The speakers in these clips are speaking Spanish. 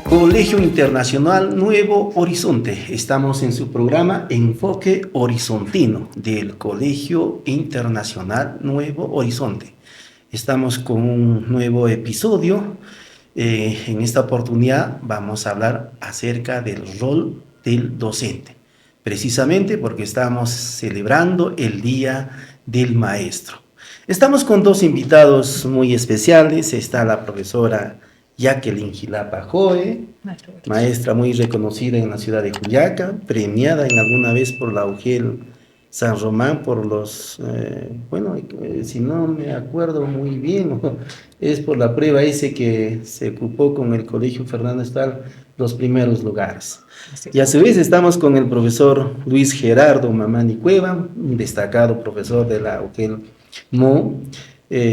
Colegio Internacional Nuevo Horizonte. Estamos en su programa Enfoque Horizontino del Colegio Internacional Nuevo Horizonte. Estamos con un nuevo episodio. En esta oportunidad vamos a hablar acerca del rol del docente, precisamente porque estamos celebrando el Día del Maestro. Estamos con dos invitados muy especiales. Está la profesora Jacqueline Jilapa Joe, maestra muy reconocida en la ciudad de Juliaca, premiada en alguna vez por la UGEL San Román por los, si no me acuerdo muy bien, es por la prueba ese que se ocupó con el Colegio Fernando Estal los primeros lugares. Y a su vez estamos con el profesor Luis Gerardo Mamani Cueva, un destacado profesor de la UGEL MO,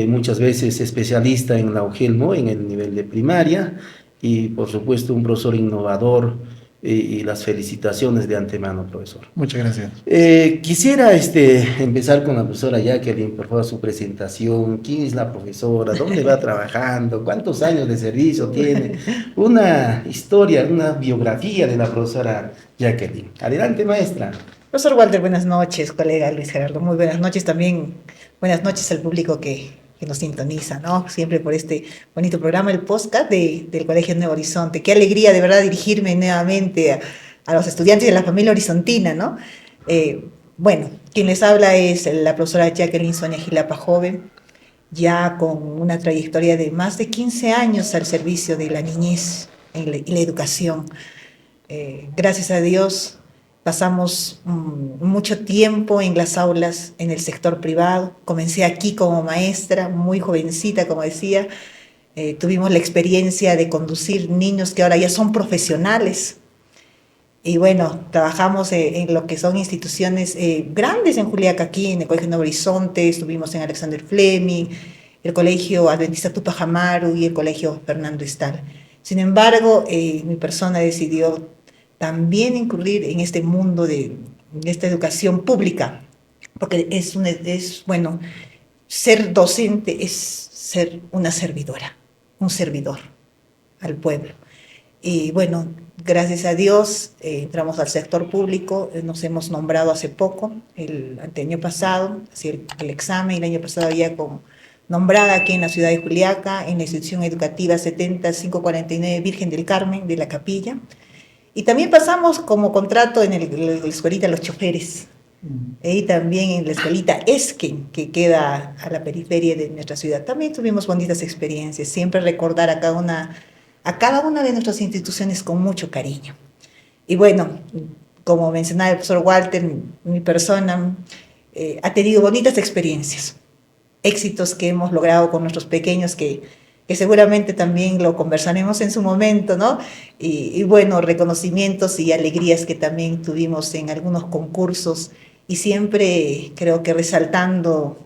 muchas veces especialista en la UGEL MO en el nivel de primaria y por supuesto un profesor innovador, y las felicitaciones de antemano, profesor. Muchas gracias. Quisiera empezar con la profesora Jacqueline, por favor, su presentación. ¿Quién es la profesora? ¿Dónde va trabajando? ¿Cuántos años de servicio tiene? Una historia, una biografía de la profesora Jacqueline. Adelante, maestra. Profesor Walter, buenas noches, colega Luis Gerardo. Muy buenas noches también. Buenas noches al público que nos sintoniza, ¿no? Siempre por este bonito programa, el podcast del Colegio Nuevo Horizonte. Qué alegría, de verdad, dirigirme nuevamente a los estudiantes de la familia horizontina, ¿no? Quien les habla es la profesora Jacqueline Sonia Jilapa Joven, ya con una trayectoria de más de 15 años al servicio de la niñez y la educación. Gracias a Dios, pasamos mucho tiempo en las aulas, en el sector privado. Comencé aquí como maestra, muy jovencita, como decía. Tuvimos la experiencia de conducir niños que ahora ya son profesionales. Y bueno, trabajamos en lo que son instituciones grandes en Juliaca, aquí en el Colegio Nuevo Horizonte. Estuvimos en Alexander Fleming, el Colegio Adventista Tupac Amaru y el Colegio Fernando Estal. Sin embargo, mi persona decidió también incurrir en este mundo de esta educación pública, porque ser docente es ser una servidora, un servidor al pueblo. Y bueno, gracias a Dios entramos al sector público, nos hemos nombrado hace poco, el año pasado, hacía el examen, el año pasado ya nombrada aquí en la ciudad de Juliaca, en la institución educativa 70549 Virgen del Carmen de la Capilla. Y también pasamos como contrato en la escuelita Los Choferes, y también en la escuelita Esquen, que queda a la periferia de nuestra ciudad. También tuvimos bonitas experiencias, siempre recordar a cada una de nuestras instituciones con mucho cariño. Y bueno, como mencionaba el profesor Walter, mi persona ha tenido bonitas experiencias, éxitos que hemos logrado con nuestros pequeños que seguramente también lo conversaremos en su momento, ¿no? Y bueno, reconocimientos y alegrías que también tuvimos en algunos concursos y siempre creo que resaltando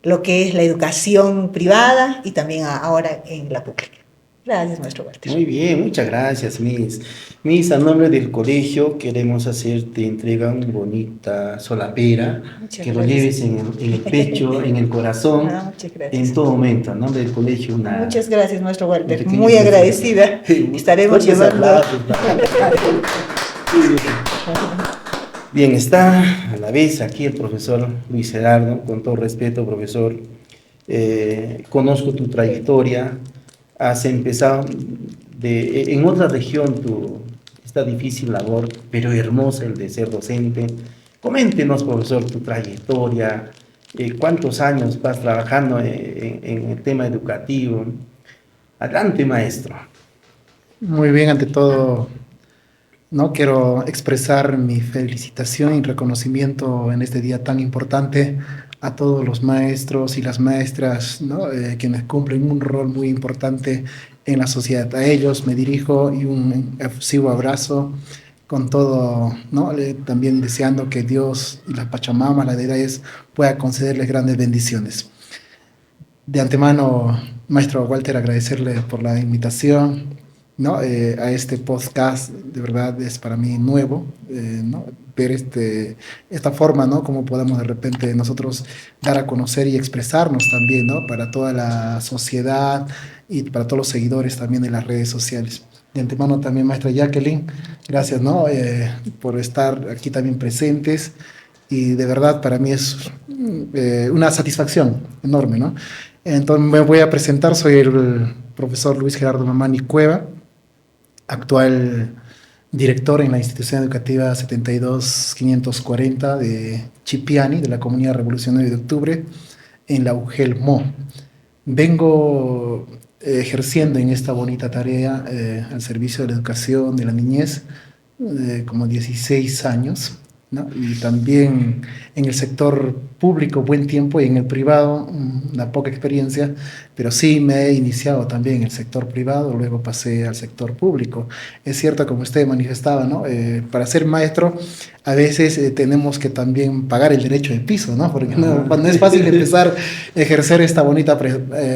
lo que es la educación privada y también ahora en la pública. Gracias, maestro Walter. Muy bien, muchas gracias, Miss. Miss, a nombre del colegio queremos hacerte entrega una bonita solapera, que lo lleves en el pecho, en el corazón, en todo momento. A nombre del colegio, muchas gracias, maestro Walter. Muy agradecida. Estaremos llevando. Bien, está a la vez aquí el profesor Luis Gerardo, con todo respeto, profesor. Conozco tu trayectoria. Has empezado en otra región esta difícil labor, pero hermosa, el de ser docente. Coméntenos, profesor, tu trayectoria, cuántos años vas trabajando en el tema educativo. Adelante, maestro. Muy bien, ante todo, ¿no? Quiero expresar mi felicitación y reconocimiento en este día tan importante a todos los maestros y las maestras, ¿no? Quienes cumplen un rol muy importante en la sociedad. A ellos me dirijo y un efusivo abrazo con todo, ¿no? También deseando que Dios y la Pachamama, la deidad, pueda concederles grandes bendiciones. De antemano, maestro Walter, agradecerle por la invitación, ¿no? A este podcast, de verdad es para mí nuevo, ¿no? Ver esta forma, ¿no? Cómo podemos de repente nosotros dar a conocer y expresarnos también, ¿no? Para toda la sociedad y para todos los seguidores también de las redes sociales. De antemano también, maestra Jacqueline, gracias, ¿no? Por estar aquí también presentes y de verdad para mí es una satisfacción enorme, ¿no? Entonces me voy a presentar, soy el profesor Luis Gerardo Mamani Cueva, actual director en la institución educativa 72540 de Chipiani, de la Comunidad Revolucionaria de Octubre, en la UGEL-MO. Vengo ejerciendo en esta bonita tarea al servicio de la educación de la niñez como 16 años, ¿no? Y también en el sector público buen tiempo y en el privado una poca experiencia, pero sí me he iniciado también en el sector privado, luego pasé al sector público. Es cierto, como usted manifestaba, ¿no? Para ser maestro a veces tenemos que también pagar el derecho de piso, ¿no? Porque no es fácil empezar a ejercer esta bonita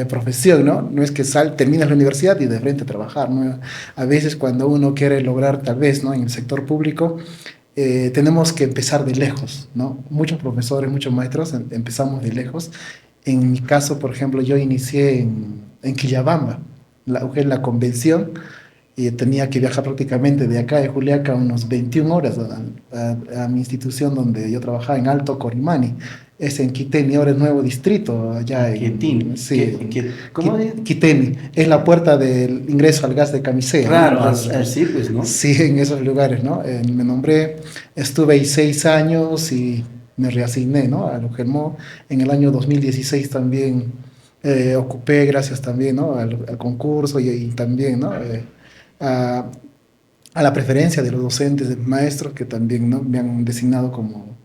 profesión, ¿no? No es que terminas la universidad y de frente a trabajar, ¿no? A veces cuando uno quiere lograr tal vez, ¿no? En el sector público, tenemos que empezar de lejos, ¿no? Muchos profesores, muchos maestros empezamos de lejos. En mi caso, por ejemplo, yo inicié en Quillabamba, en la convención, y tenía que viajar prácticamente de acá de Juliaca unos 21 horas a mi institución donde yo trabajaba en Alto Corimani. Es en Quiteni, ahora es nuevo distrito, allá en... Quitini. Sí, ¿Cómo es? Quiteni, es la puerta del ingreso al gas de Camisea, Claro, ¿no? así pues, ¿no? Sí, en esos lugares, ¿no? Me nombré, estuve ahí 6 años y me reasigné, ¿no? A Logelmo. En el año 2016 también ocupé, gracias también, ¿no? Al concurso y también, ¿no? A, a la preferencia de los docentes, de maestros que también, ¿no? Me han designado como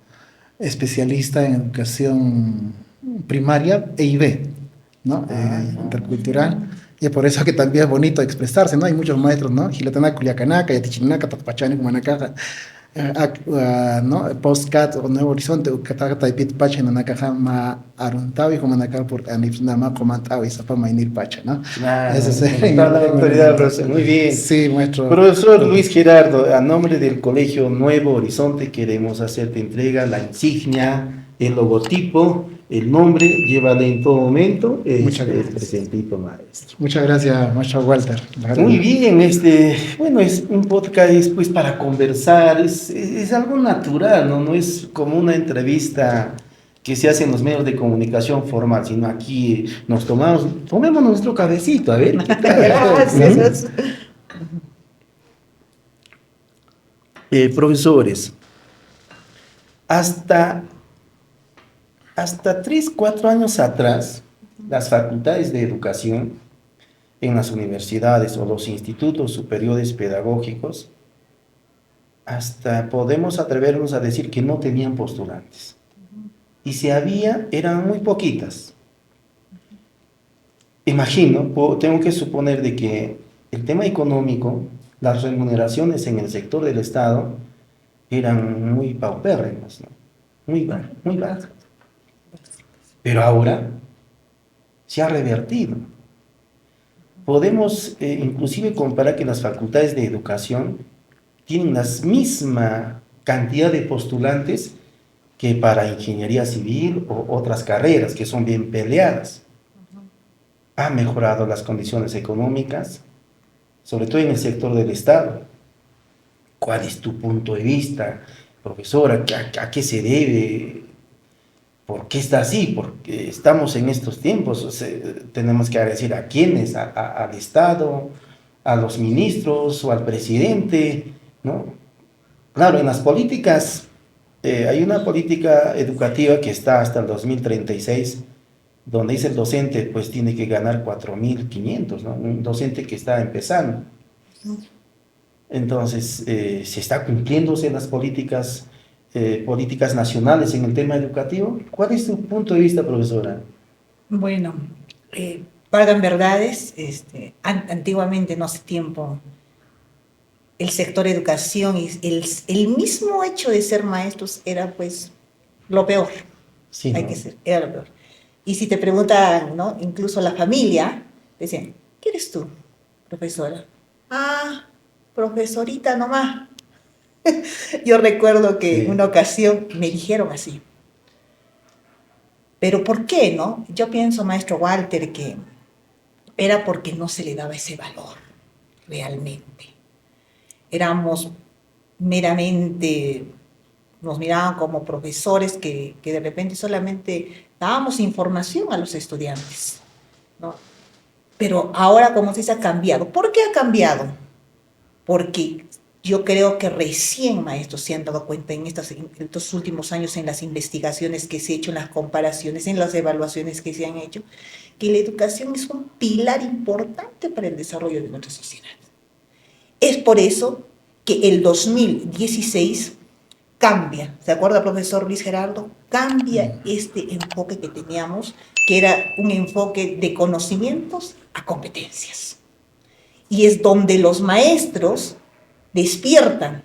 especialista en educación primaria e IB, ¿no? Intercultural. Y es por eso que también es bonito expresarse, ¿no? Hay muchos maestros, ¿no? Gilatana, Culiacanaca, Yatichinaca, Tatpachani, Humanacaja, ¿no? Postcat o Nuevo Horizonte, Ucatata y Pit Pacha, Nanacaja, Ma Aruntawi, Humanaca, por Anipnama, Comantawi, Zapama y Nirpacha, ¿no? Claro, Ese es está la autoridad, profesor. Muy bien. Sí, maestro. Profesor Luis Gerardo, a nombre del Colegio Nuevo Horizonte queremos hacerte entrega la insignia, el logotipo, el nombre, llévale en todo momento. Muchas El gracias. presentito, maestro. Muchas gracias, maestro Walter. Muy bien, bueno, es un podcast pues para conversar, es algo natural, ¿no? No es como una entrevista que se hace en los medios de comunicación formal, sino aquí tomemos nuestro cafecito, a ver. Gracias. Profesores, hasta 3, 4 años atrás, las facultades de educación en las universidades o los institutos superiores pedagógicos, hasta podemos atrevernos a decir que no tenían postulantes. Y si había, eran muy poquitas. Imagino, tengo que suponer de que el tema económico, las remuneraciones en el sector del Estado eran muy paupérrimas, ¿no? Muy bajas. Pero ahora se ha revertido. Podemos inclusive comparar que las facultades de educación tienen la misma cantidad de postulantes que para ingeniería civil o otras carreras que son bien peleadas. Ha mejorado las condiciones económicas, sobre todo en el sector del Estado. ¿Cuál es tu punto de vista, profesora? ¿A qué se debe? ¿Por qué está así? Porque estamos en estos tiempos, o sea, tenemos que agradecer a quiénes, al Estado, a los ministros o al presidente, ¿no? Claro, en las políticas, hay una política educativa que está hasta el 2036, donde dice el docente, pues tiene que ganar 4.500, ¿no? Un docente que está empezando. Entonces, ¿se está cumpliéndose las políticas nacionales en el tema educativo? ¿Cuál es tu punto de vista, profesora? Bueno, pagan verdades. Antiguamente, no hace tiempo, el sector educación y el mismo hecho de ser maestros era pues lo peor. Sí, Hay ¿no? que ser, era lo peor. Y si te preguntan, ¿no? Incluso la familia, decían, ¿qué eres tú, profesora? Ah, profesorita nomás. Yo recuerdo que en Sí. una ocasión me dijeron así, pero ¿por qué, no? Yo pienso, maestro Walter, que era porque no se le daba ese valor realmente. Éramos meramente, nos miraban como profesores que de repente solamente dábamos información a los estudiantes, ¿no? Pero ahora, como se dice, ha cambiado. ¿Por qué ha cambiado? Porque yo creo que recién maestros se han dado cuenta en estos últimos años, en las investigaciones que se han hecho, en las comparaciones, en las evaluaciones que se han hecho, que la educación es un pilar importante para el desarrollo de nuestra sociedad. Es por eso que el 2016 cambia, ¿se acuerda, profesor Luis Gerardo? Cambia este enfoque que teníamos, que era un enfoque de conocimientos a competencias. Y es donde los maestros despiertan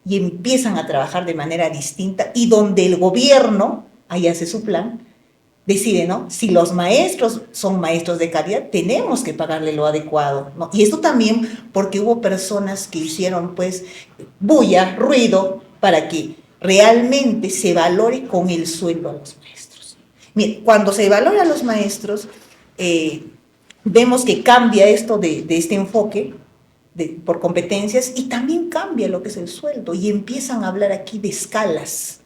y empiezan a trabajar de manera distinta y donde el gobierno, ahí hace su plan, decide, ¿no? Si los maestros son maestros de calidad, tenemos que pagarle lo adecuado, ¿no? Y esto también porque hubo personas que hicieron, pues, bulla, ruido, para que realmente se valore con el sueldo a los maestros. Mire, cuando se valora a los maestros, eh, vemos que cambia esto de este enfoque por competencias y también cambia lo que es el sueldo y empiezan a hablar aquí de escalas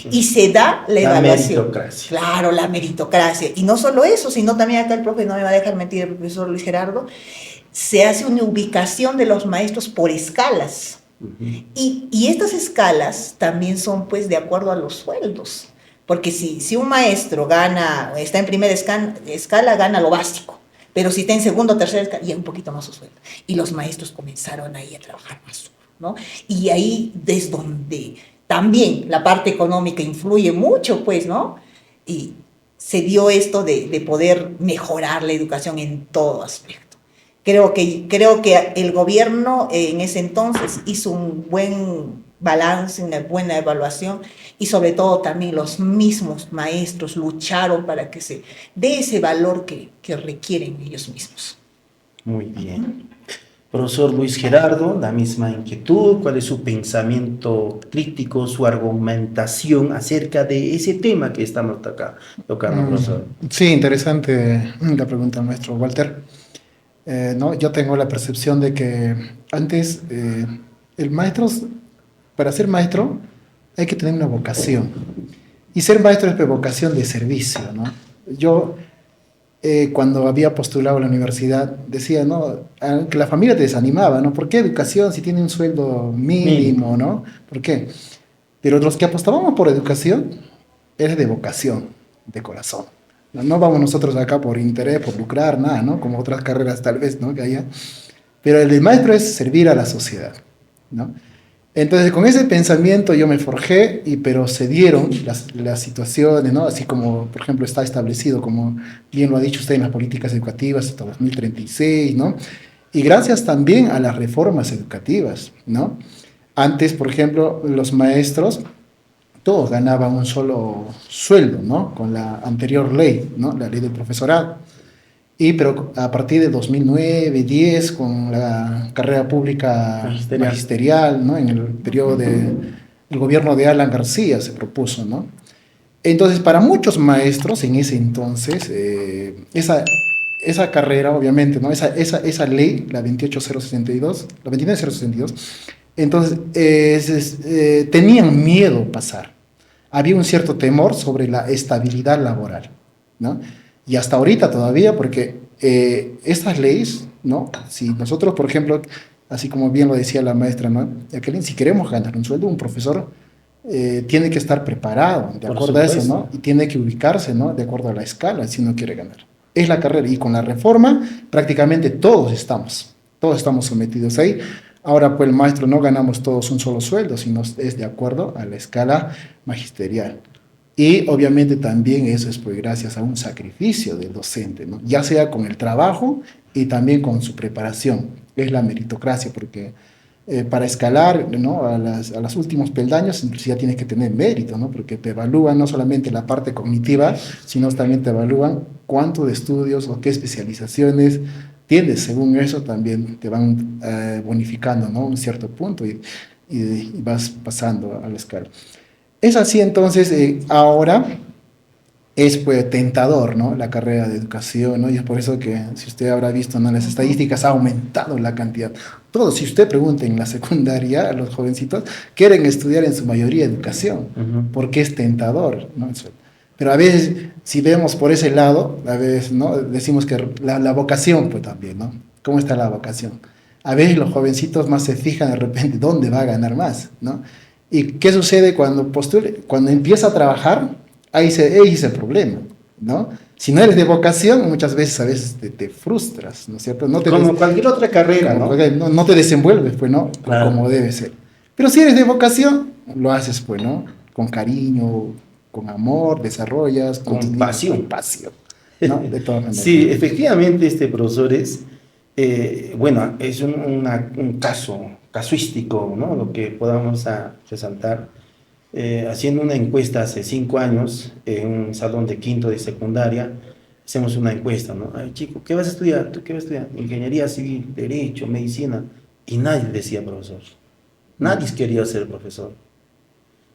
y se da la evaluación. Meritocracia. Claro, la meritocracia. Y no solo eso, sino también acá el profe, no me va a dejar mentir el profesor Luis Gerardo, se hace una ubicación de los maestros por escalas. Y estas escalas también son pues de acuerdo a los sueldos. Porque si un maestro gana, está en primera escala, gana lo básico. Pero si está en segunda o tercera escala, ya un poquito más su sueldo. Y los maestros comenzaron ahí a trabajar más duro, ¿no? Y ahí es donde también la parte económica influye mucho, pues, ¿no? Y se dio esto de poder mejorar la educación en todo aspecto. Creo que el gobierno en ese entonces hizo un buen balance, una buena evaluación y sobre todo también los mismos maestros lucharon para que se dé ese valor que requieren ellos mismos. Muy bien. Profesor Luis Gerardo, la misma inquietud, ¿cuál es su pensamiento crítico, su argumentación acerca de ese tema que estamos tocando, profesor? Sí, interesante la pregunta, maestro Walter. ¿No? Yo tengo la percepción de que antes el maestro, para ser maestro hay que tener una vocación. Y ser maestro es vocación de servicio, ¿no? Yo, cuando había postulado a la universidad, decía, ¿no? Que la familia te desanimaba, ¿no? ¿Por qué educación si tiene un sueldo mínimo, ¿no? ¿Por qué? Pero los que apostábamos por educación, es de vocación, de corazón. No vamos nosotros acá por interés, por lucrar, nada, ¿no? Como otras carreras tal vez, ¿no? Que haya. Pero el del maestro es servir a la sociedad, ¿no? Entonces, con ese pensamiento yo me forjé, pero se dieron las situaciones, ¿no? Así como, por ejemplo, está establecido, como bien lo ha dicho usted, en las políticas educativas hasta 2036, ¿no? Y gracias también a las reformas educativas, ¿no? Antes, por ejemplo, los maestros todos ganaban un solo sueldo, ¿no? Con la anterior ley, ¿no? La ley del profesorado. Pero a partir de 2009, 10, con la carrera pública magisterial, ¿no? En el periodo del gobierno de Alan García se propuso, ¿no? Entonces, para muchos maestros en ese entonces, esa carrera, obviamente, ¿no? Esa ley, la 28062, la 29062, entonces tenían miedo pasar. Había un cierto temor sobre la estabilidad laboral, ¿no? Y hasta ahorita todavía, porque estas leyes, ¿no? Si nosotros, por ejemplo, así como bien lo decía la maestra, ¿no? Jacqueline, si queremos ganar un sueldo, un profesor tiene que estar preparado, de acuerdo a eso, ¿no? Y tiene que ubicarse, ¿no? De acuerdo a la escala, si uno quiere ganar. Es la carrera, y con la reforma prácticamente todos estamos sometidos ahí. Ahora, pues el maestro no ganamos todos un solo sueldo, sino es de acuerdo a la escala magisterial. Y obviamente también eso es pues gracias a un sacrificio del docente, ¿no? Ya sea con el trabajo y también con su preparación. Es la meritocracia, porque para escalar, ¿no? a los últimos peldaños ya tienes que tener mérito, ¿no? Porque te evalúan no solamente la parte cognitiva, sino también te evalúan cuánto de estudios o qué especializaciones atiendes según eso, también te van bonificando, ¿no? Un cierto punto y vas pasando a la escala. Es así entonces, ahora es pues tentador, ¿no? La carrera de educación, ¿no? Y es por eso que, si usted habrá visto, ¿no? Las estadísticas ha aumentado la cantidad. Todos, si usted pregunta en la secundaria, a los jovencitos quieren estudiar en su mayoría educación, porque es tentador, ¿no? Pero a veces, si vemos por ese lado, a veces, ¿no? Decimos que la vocación, pues también, ¿no? ¿Cómo está la vocación? A veces los jovencitos más se fijan de repente dónde va a ganar más, ¿no? ¿Y qué sucede cuando postule? Cuando empieza a trabajar, ahí es el problema, ¿no? Si no eres de vocación, muchas veces a veces te frustras, ¿no es cierto? Como cualquier otra carrera, ¿no? No te desenvuelves, pues, ¿no? Claro. Como debe ser. Pero si eres de vocación, lo haces, pues, ¿no? Con cariño, con amor, desarrollas. Con pasión. Con pasión, ¿no? De todas maneras. Sí, efectivamente, profesores, bueno, es un caso casuístico, ¿no? Lo que podamos resaltar. Haciendo una encuesta hace 5 años en un salón de quinto de secundaria, hacemos una encuesta, ¿no? Ay, chico, ¿qué vas a estudiar? ¿Tú qué vas a estudiar? Ingeniería civil, derecho, medicina. Y nadie decía profesor. Nadie quería ser profesor.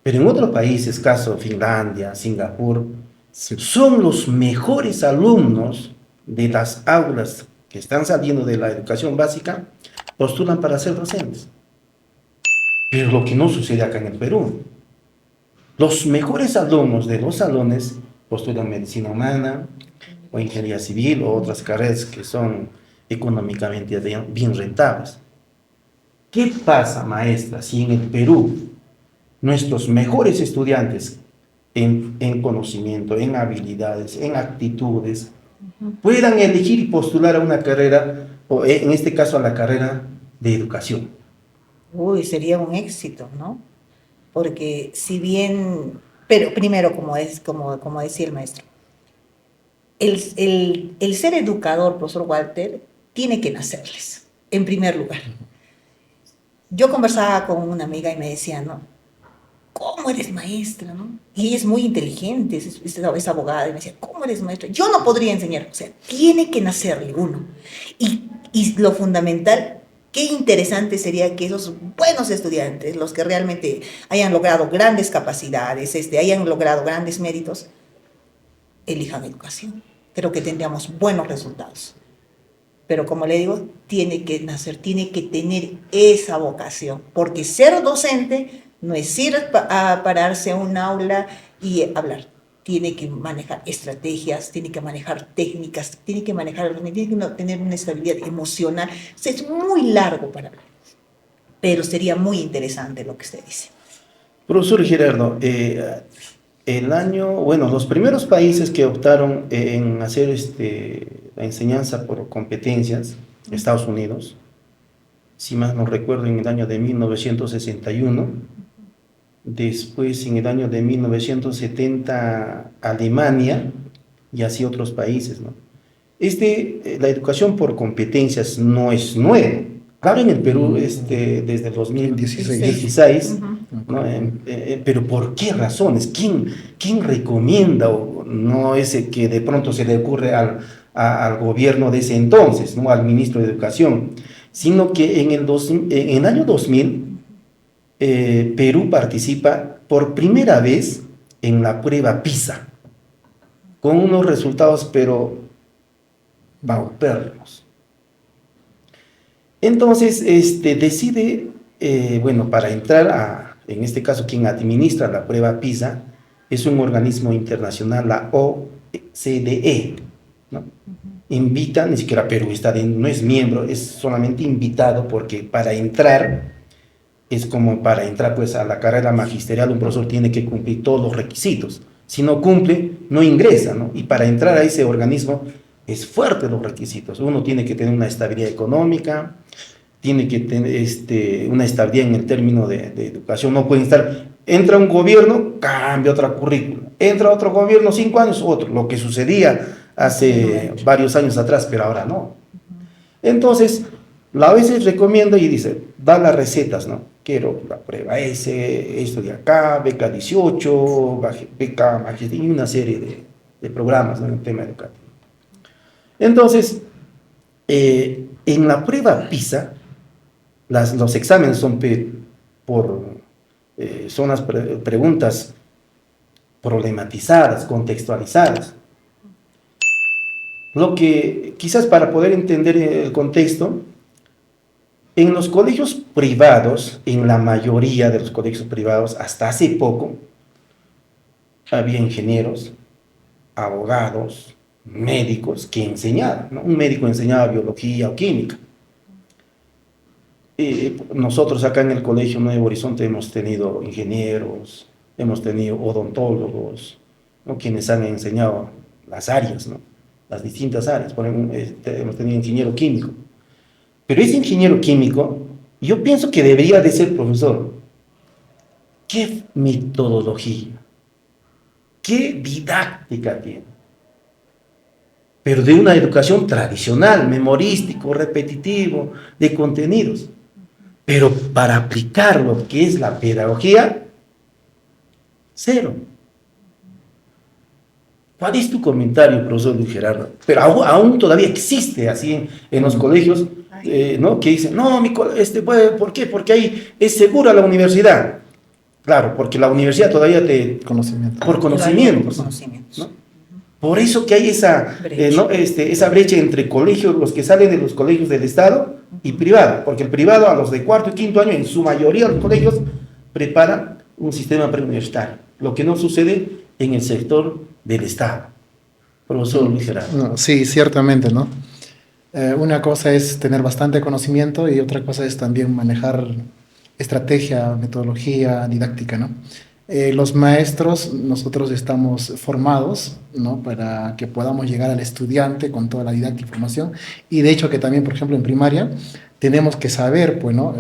Pero en otros países, caso Finlandia, Singapur, Sí. son los mejores alumnos de las aulas que están saliendo de la educación básica, postulan para ser docentes. Pero lo que no sucede acá en el Perú. Los mejores alumnos de los salones postulan medicina humana o ingeniería civil o otras carreras que son económicamente bien rentables. ¿Qué pasa, maestra, si en el Perú nuestros mejores estudiantes en conocimiento, en habilidades, en actitudes, puedan elegir y postular a una carrera, o en este caso a la carrera de educación? Uy, sería un éxito, ¿no? Porque si bien, pero primero, como decía el maestro, el ser educador, profesor Walter, tiene que nacerles, en primer lugar. Yo conversaba con una amiga y me decía, ¿no? ¿Cómo eres maestra, no? Y ella es muy inteligente, es abogada, y me decía, ¿cómo eres maestra? Yo no podría enseñar, o sea, tiene que nacerle uno. Y lo fundamental, qué interesante sería que esos buenos estudiantes, los que realmente hayan logrado grandes capacidades, hayan logrado grandes méritos, elijan educación. Creo que tendríamos buenos resultados. Pero como le digo, tiene que nacer, tiene que tener esa vocación, porque ser docente no es ir a pararse a un aula y hablar. Tiene que manejar estrategias, tiene que manejar técnicas, tiene que tener una estabilidad emocional. O sea, es muy largo para hablar, pero sería muy interesante lo que usted dice. Profesor Gerardo, los primeros países que optaron en hacer la enseñanza por competencias, Estados Unidos, si más no recuerdo, en el año de 1961, después en el año de 1970 Alemania y así otros países, ¿no? La educación por competencias no es nueva. Claro, en el Perú desde el 2016, ¿no? Pero ¿por qué razones? ¿Quién recomienda? O no ese que de pronto se le ocurre al gobierno de ese entonces, ¿no? Al ministro de Educación, sino que en el año 2000 Perú participa por primera vez en la prueba PISA, con unos resultados pero paupérrimos. Entonces decide, para entrar en este caso, quien administra la prueba PISA es un organismo internacional, la OCDE, ¿no? Invita, ni siquiera Perú no es miembro, es solamente invitado, porque para entrar, es como para entrar pues a la carrera magisterial, un profesor tiene que cumplir todos los requisitos. Si no cumple, no ingresa, ¿no? Y para entrar a ese organismo es fuerte los requisitos. Uno tiene que tener una estabilidad económica, tiene que tener una estabilidad en el término de educación. No pueden entra un gobierno, cambia otra currícula. Entra otro gobierno, 5 años, otro. Lo que sucedía hace varios años atrás, pero ahora no. Entonces, la OES recomienda y dice, da las recetas, ¿no? Quiero la prueba S, esto de acá, beca 18, beca magíster, y una serie de programas, ¿no? En el tema educativo. Entonces, En la prueba PISA, los exámenes son son las preguntas problematizadas, contextualizadas. Lo que quizás para poder entender el contexto, en los colegios privados, en la mayoría de los colegios privados, hasta hace poco, había ingenieros, abogados, médicos que enseñaban, ¿no? Un médico enseñaba biología o química. Nosotros acá en el Colegio Nuevo Horizonte hemos tenido ingenieros, hemos tenido odontólogos, ¿no? Quienes han enseñado las áreas, ¿no? Las distintas áreas. Por ejemplo, hemos tenido ingeniero químico. Pero ese ingeniero químico, yo pienso que debería de ser profesor. ¿Qué metodología? ¿Qué didáctica tiene? Pero de una educación tradicional, memorístico, repetitivo, de contenidos. Pero para aplicar lo que es la pedagogía, cero. ¿Cuál es tu comentario, profesor Luis Gerardo? Pero aún todavía existe así en los colegios, ¿no? Que dicen, no, ¿por qué? Porque ahí es segura la universidad. Claro, porque la universidad todavía Conocimiento. Por conocimientos. ¿No? Por eso que hay esa brecha. Esa brecha entre colegios, los que salen de los colegios del Estado y privado, porque el privado a los de cuarto y quinto año, en su mayoría de los colegios, prepara un sistema preuniversitario, lo que no sucede en el sector del Estado. Profesor Luis Gerardo. No, sí, ciertamente, ¿no? Una cosa es tener bastante conocimiento y otra cosa es también manejar estrategia, metodología, didáctica, ¿no? Los maestros, nosotros estamos formados, ¿no? Para que podamos llegar al estudiante con toda la didáctica y formación. Y de hecho que también, por ejemplo, en primaria, tenemos que saber, pues, ¿no?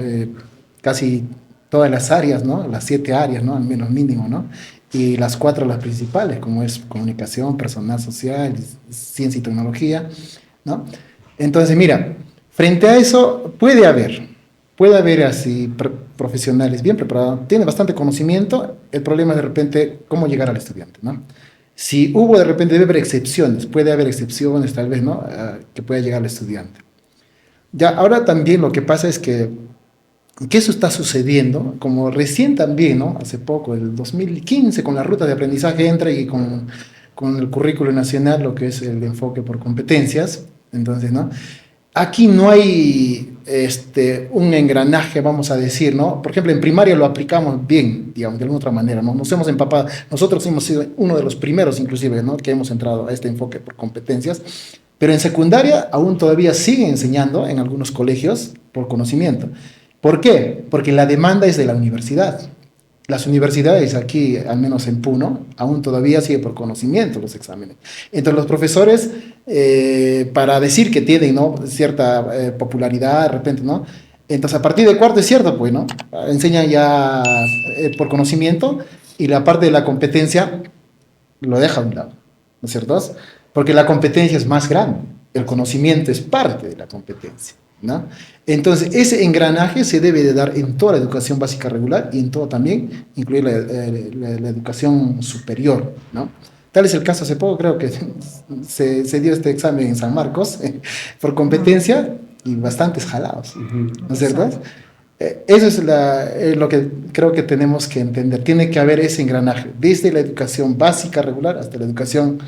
Casi todas las áreas, ¿no? Las 7 áreas, ¿no? Al menos mínimo, ¿no? Y las 4 las principales, como es comunicación, personal social, ciencia y tecnología, ¿no? Entonces, mira, frente a eso puede haber así profesionales bien preparados, tienen bastante conocimiento, el problema es de repente cómo llegar al estudiante, ¿no? Si hubo de repente, debe haber excepciones, puede haber excepciones tal vez, ¿no? Que pueda llegar al estudiante. Ya, ahora también lo que pasa es que eso está sucediendo, como recién también, ¿no? Hace poco, el 2015, con la ruta de aprendizaje entra y con el currículo nacional, lo que es el enfoque por competencias, entonces, ¿no? Aquí no hay un engranaje, vamos a decir, ¿no? Por ejemplo, en primaria lo aplicamos bien, digamos, de alguna otra manera, ¿no? Nos hemos empapado, nosotros hemos sido uno de los primeros, inclusive, ¿no? Que hemos entrado a este enfoque por competencias, pero en secundaria aún todavía siguen enseñando en algunos colegios por conocimiento. ¿Por qué? Porque la demanda es de la universidad. Las universidades aquí, al menos en Puno, aún todavía sigue por conocimiento los exámenes. Entonces los profesores, para decir que tienen, ¿no? Cierta popularidad, de repente, ¿no? Entonces a partir de cuarto es cierto, pues, ¿no? Enseñan ya por conocimiento y la parte de la competencia lo deja a un lado, ¿no es cierto? Porque la competencia es más grande, el conocimiento es parte de la competencia, ¿no? Entonces, ese engranaje se debe de dar en toda la educación básica regular y en todo también, incluir la educación superior, ¿no? Tal es el caso, hace poco creo que se dio este examen en San Marcos por competencia y bastantes jalados, ¿no es cierto? Eso es lo que creo que tenemos que entender. Tiene que haber ese engranaje, desde la educación básica regular hasta la educación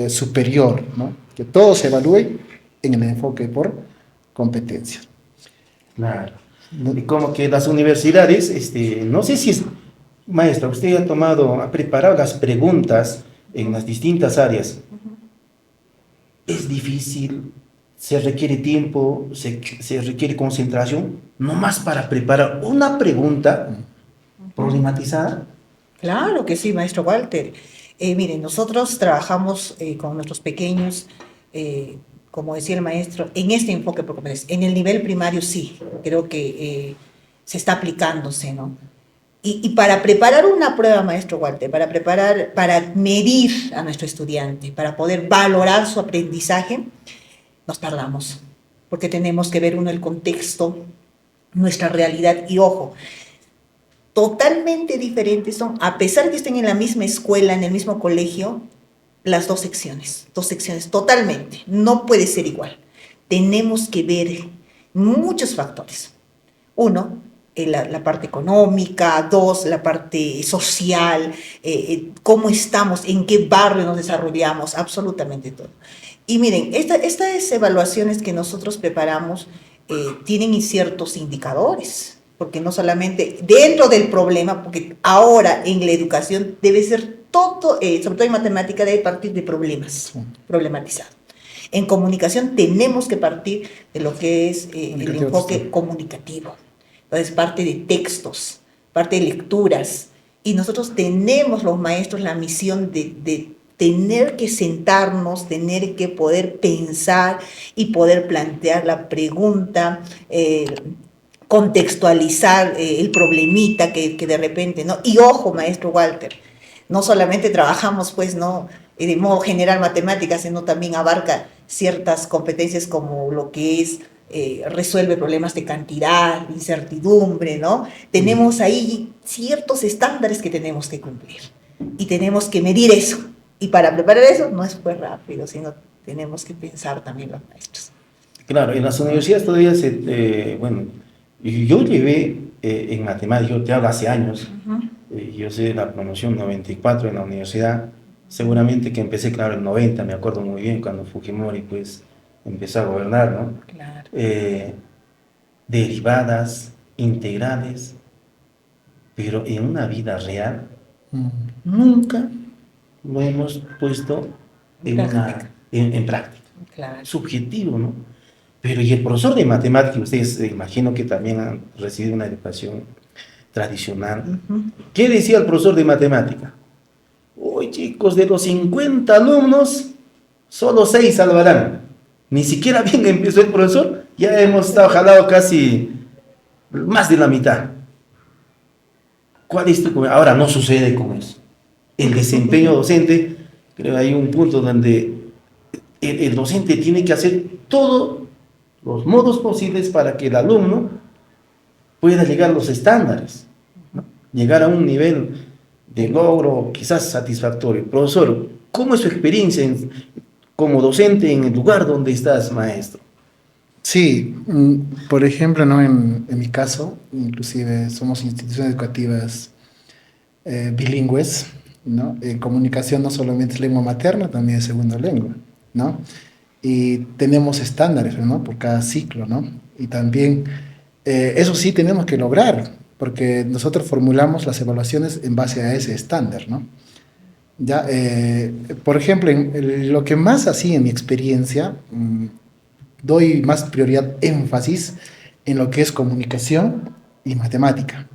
superior, ¿no? Que todo se evalúe en el enfoque por competencias. Claro. Y como que las universidades, no sé si es, maestra, usted ha preparado las preguntas en las distintas áreas. Es difícil, se requiere tiempo, se requiere concentración, no más para preparar una pregunta problematizada. Claro que sí, maestro Walter. Miren, nosotros trabajamos con nuestros pequeños, como decía el maestro, en este enfoque por competencias. En el nivel primario sí, creo que se está aplicándose, ¿no? Y para preparar una prueba, maestro Walter, para medir a nuestro estudiante, para poder valorar su aprendizaje, nos tardamos, porque tenemos que ver uno el contexto, nuestra realidad y ojo, totalmente diferentes son, a pesar que estén en la misma escuela, en el mismo colegio, las dos secciones totalmente, no puede ser igual. tenemos que ver muchos factores. Uno, la parte económica. Dos, la parte social, cómo estamos, en qué barrio nos desarrollamos, absolutamente todo. Y miren, estas evaluaciones que nosotros preparamos tienen ciertos indicadores, porque no solamente dentro del problema, porque ahora en la educación debe ser todo, sobre todo en matemática, debe partir de problemas, problematizado. En comunicación tenemos que partir de lo que es el enfoque comunicativo. Entonces, parte de textos, parte de lecturas. Y nosotros tenemos, los maestros, la misión de tener que sentarnos, tener que poder pensar y poder plantear la pregunta, contextualizar el problemita que de repente, ¿no? Y ojo, maestro Walter, no solamente trabajamos, pues, ¿no?, de modo general matemáticas, sino también abarca ciertas competencias como lo que es resuelve problemas de cantidad, incertidumbre, ¿no? Tenemos ahí ciertos estándares que tenemos que cumplir y tenemos que medir eso. Y para preparar eso no es pues rápido, sino tenemos que pensar también los maestros. Claro, en las universidades todavía bueno, yo llevé en matemáticas, yo te hablo hace años, yo sé la promoción 94 en la universidad, seguramente que empecé, claro, en 90, me acuerdo muy bien, cuando Fujimori, pues, empezó a gobernar, ¿no? Claro. Derivadas, integrales, pero en una vida real, nunca lo hemos puesto en práctica. Claro. Subjetivo, ¿no? Pero y el profesor de matemáticas, ustedes imagino que también han recibido una educación tradicional. ¿Qué decía el profesor de matemática? Hoy, chicos, de los 50 alumnos, solo 6 salvarán. Ni siquiera bien empezó el profesor, ya hemos estado jalado casi más de la mitad. ¿Cuál es tu? Ahora no sucede con eso. El desempeño docente, creo que hay un punto donde el docente tiene que hacer todos los modos posibles para que el alumno pueda llegar a los estándares, ¿no? Llegar a un nivel de logro quizás satisfactorio. Profesor, ¿cómo es su experiencia como docente en el lugar donde estás, maestro? Sí, por ejemplo, ¿no? En mi caso, inclusive somos instituciones educativas bilingües, ¿no? En comunicación no solamente es lengua materna, también es segunda lengua, ¿no? Y tenemos estándares, ¿no?, por cada ciclo, ¿no? Y también, eso sí tenemos que lograr, porque nosotros formulamos las evaluaciones en base a ese estándar, ¿no? Ya, por ejemplo, lo que más así en mi experiencia, doy más prioridad, énfasis en lo que es comunicación y matemática.